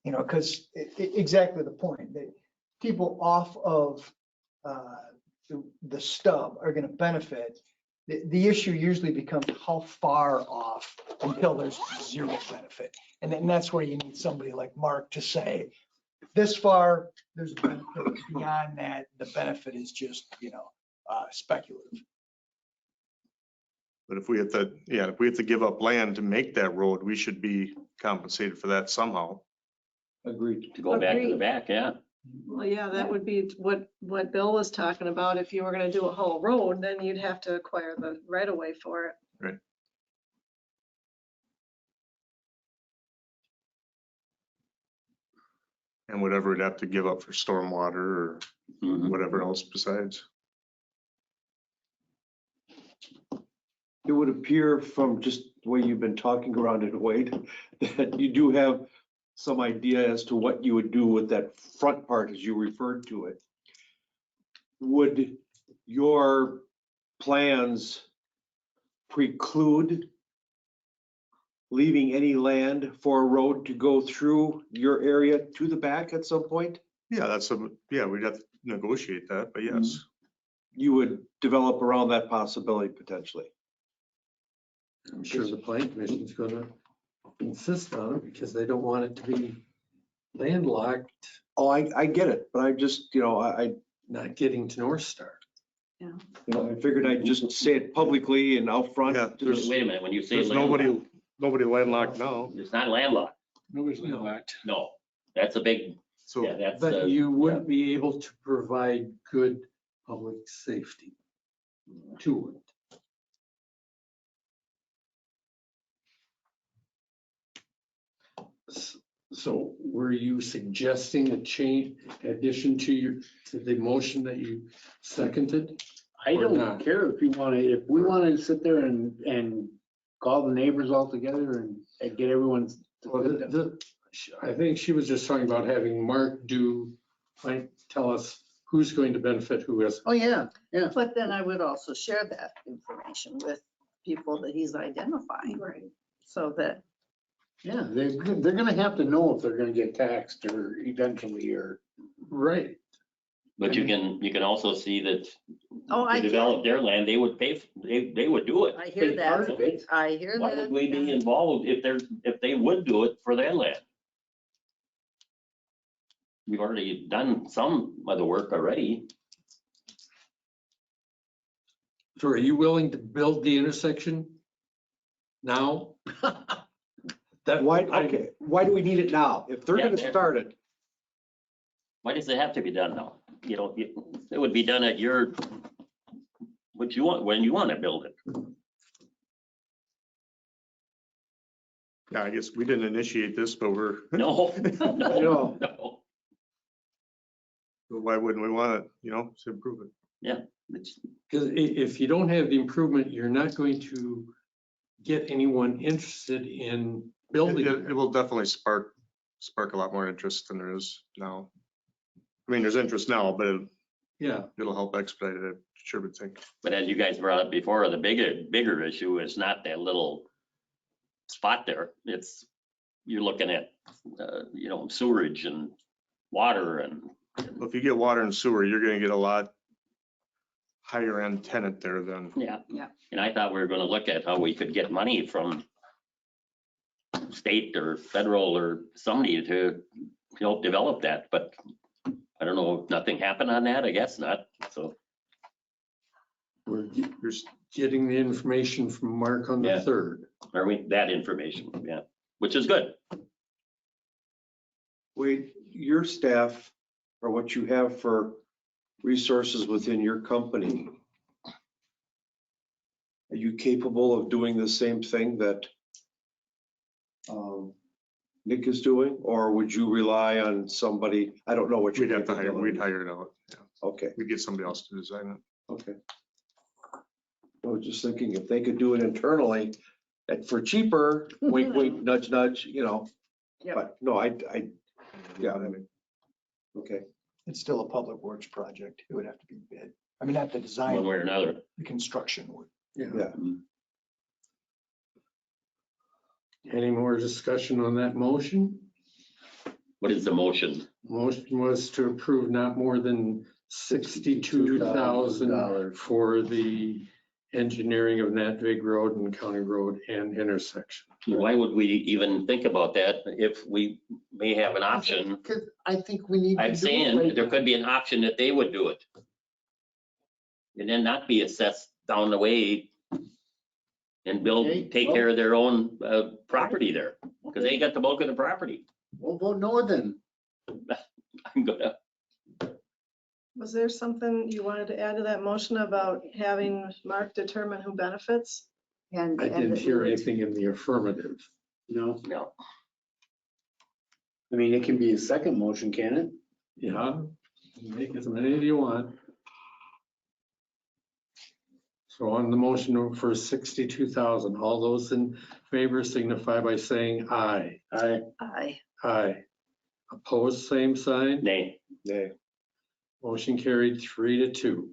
You know, because exactly the point, that people off of the stub are going to benefit. The issue usually becomes how far off until there's zero benefit. And then that's where you need somebody like Mark to say, this far, there's a benefit. Beyond that, the benefit is just, speculative. But if we have to give up land to make that road, we should be compensated for that somehow. Agreed. To go back to the Agreed. back, yeah. Well, yeah, that would be what Bill was talking about. If you were gonna do a whole road, then you'd have to acquire the right of way for it. Right. And whatever we'd have to give up for stormwater or Mhm. whatever else besides. It would appear from just the way you've been talking around it, Wade, that you do have some idea as to what you would do with that front part as you referred to it. Would your plans preclude leaving any land for a road to go through your area to the back at some point? Yeah, we'd have to negotiate that, but yes. You would develop around that possibility potentially. I'm sure the planning commission's gonna insist on it because they don't want it to be landlocked, Oh, I get it, but I just, I not getting to North Star. I figured I'd just say it publicly and out front. Yeah, there's, Wait a minute, when you say there's nobody landlocked, landlocked now. it's not landlocked. Nobody's landlocked. No, that's a big, So yeah, that's. But you wouldn't be able to provide good public safety to it. So were you suggesting a change, addition to the motion that you seconded? I Or don't not. care if you want to, if we want to sit there and call the neighbors all together and get everyone's. Well, I think she was just talking about having Mark tell us who's going to benefit, who isn't. Oh, yeah, yeah. But then I would also share that information with people that he's identifying. Right. So that, Yeah, they're gonna have to know if they're gonna get taxed or eventually or. Right. But you can also see that oh, I to can, develop their land, they would pay, they would do it. I hear Big part that. of it. I hear Why that. would we be involved if they would do it for their land? We've already done some of the work already. So are you willing to build the intersection now? Why do we need it now? If they're Yeah, gonna start it, Why does it have to be done now? You know, it would be done at what you want, when you want to build it. Yeah, I guess we didn't initiate this, but we're, No, no, no. why wouldn't we want it, to improve it? It's- Because if you don't have the improvement, you're not going to get anyone interested in building. It will definitely spark a lot more interest than there is now. I mean, there's interest now, but Yeah, it'll help expedite it, I sure would think. But as you guys brought up before, the bigger issue is not that little spot there. You're looking at, sewerage and water and, Well, if you get water and sewer, you're gonna get a lot higher end tenant there than. yeah. Yeah. And I thought we were gonna look at how we could get money from state or federal or somebody to help develop that, but I don't know, nothing happened on that, I guess not, so. we're getting the information from Mark on the Yeah. 3rd. Or that information, yeah, which is good. Wade, your staff or what you have for resources within your company, are you capable of doing the same thing that Nick is doing? Or would you rely on somebody? I don't know what We'd you'd have to hire, we'd hire it out. Yeah. Okay, We'd get somebody else to design it. okay. I was just thinking if they could do it internally for cheaper, wink, wink, nudge, nudge, Yep. but no, yeah, okay. It's still a public works project. It would have to be bid. I mean, not the design, One way or another. the construction would. Yeah. Any more discussion on that motion? What is the motion? Motion was to approve not more than $62,000 for the engineering of Natvig Road and County Road and intersection. Why would we even think about that if we may have an option? Because I think we need. to I'm do it saying right there now. could be an option that they would do it. And then not be assessed down the way and Okay, take care of their own property there, because they got the bulk of the property. We'll vote no then. I'm gonna, Was there something you wanted to add to that motion about having Mark determine who benefits? And I didn't that hear we would- anything in the affirmative. No, no, I mean, it can be a second motion, can it? Yeah, make as many as you want. So on the motion for 62,000, all those in favor signify by saying aye. Aye. Aye. Opposed, same sign. nay, Motion carried 3-2.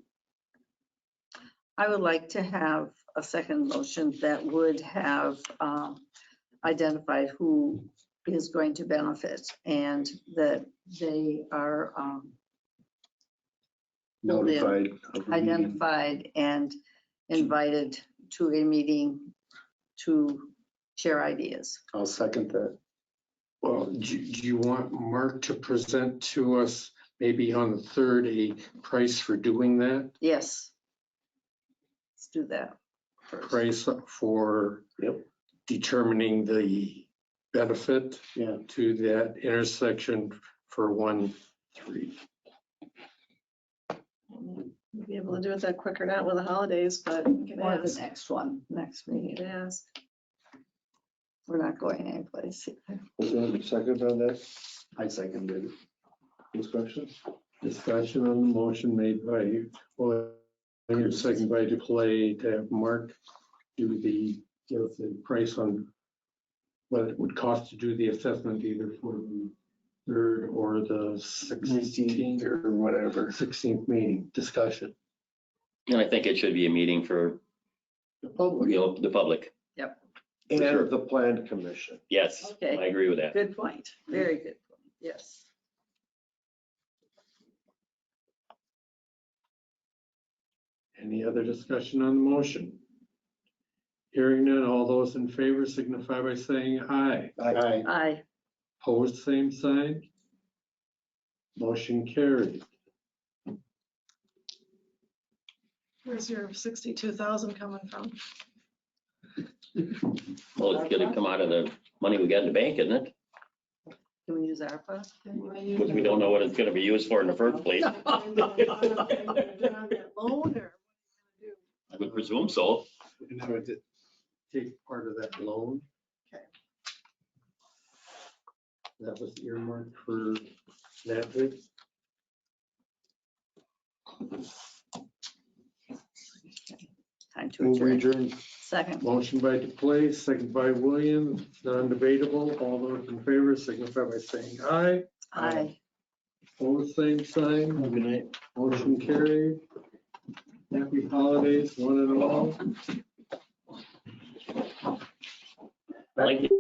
I would like to have a second motion that would have identified who is going to benefit and that they are Notified of the meeting. identified and invited to a meeting to share ideas. I'll second that. Well, do you want Mark to present to us maybe on the 3rd a price for doing that? Yes. Let's do that first. Price for determining the benefit Yeah. to that intersection for 1-3. We'll be able to do it that quicker, not with the holidays, but we can Or the ask. next one, next We meeting. can ask. We're not going anyplace. Was there a second on that I seconded it. discussion? Discussion on the motion made by, well, second by Duclay to have Mark do give the price on what it would cost to do the assessment either for the 3rd or the 16th Or whatever. 16th meeting discussion. And I think it should be a meeting for, The public. the public. And Sure. the plan commission. Yes, Okay. I agree with that. Good point. Very good point. Yes. Any other discussion on the motion? Hearing none, all those in favor signify by saying aye. Aye. Aye. Opposed, same sign. Motion carried. Where's your 62,000 coming from? Well, it's gonna come out of the money we got in the bank, isn't it? Can we use ARPA? Which we don't know what it's gonna be used for in the first place. Loan or? I would presume so. And I would take part of that loan. Okay. That was earmarked for that big. Time to Move we adjourn. adjourn. Second. Motion by DePlay, second by Williams, non-debatable. All those in favor signify by saying aye. Aye. Opposed, same sign. Good night. Motion carried. Happy holidays, one and all. I like it.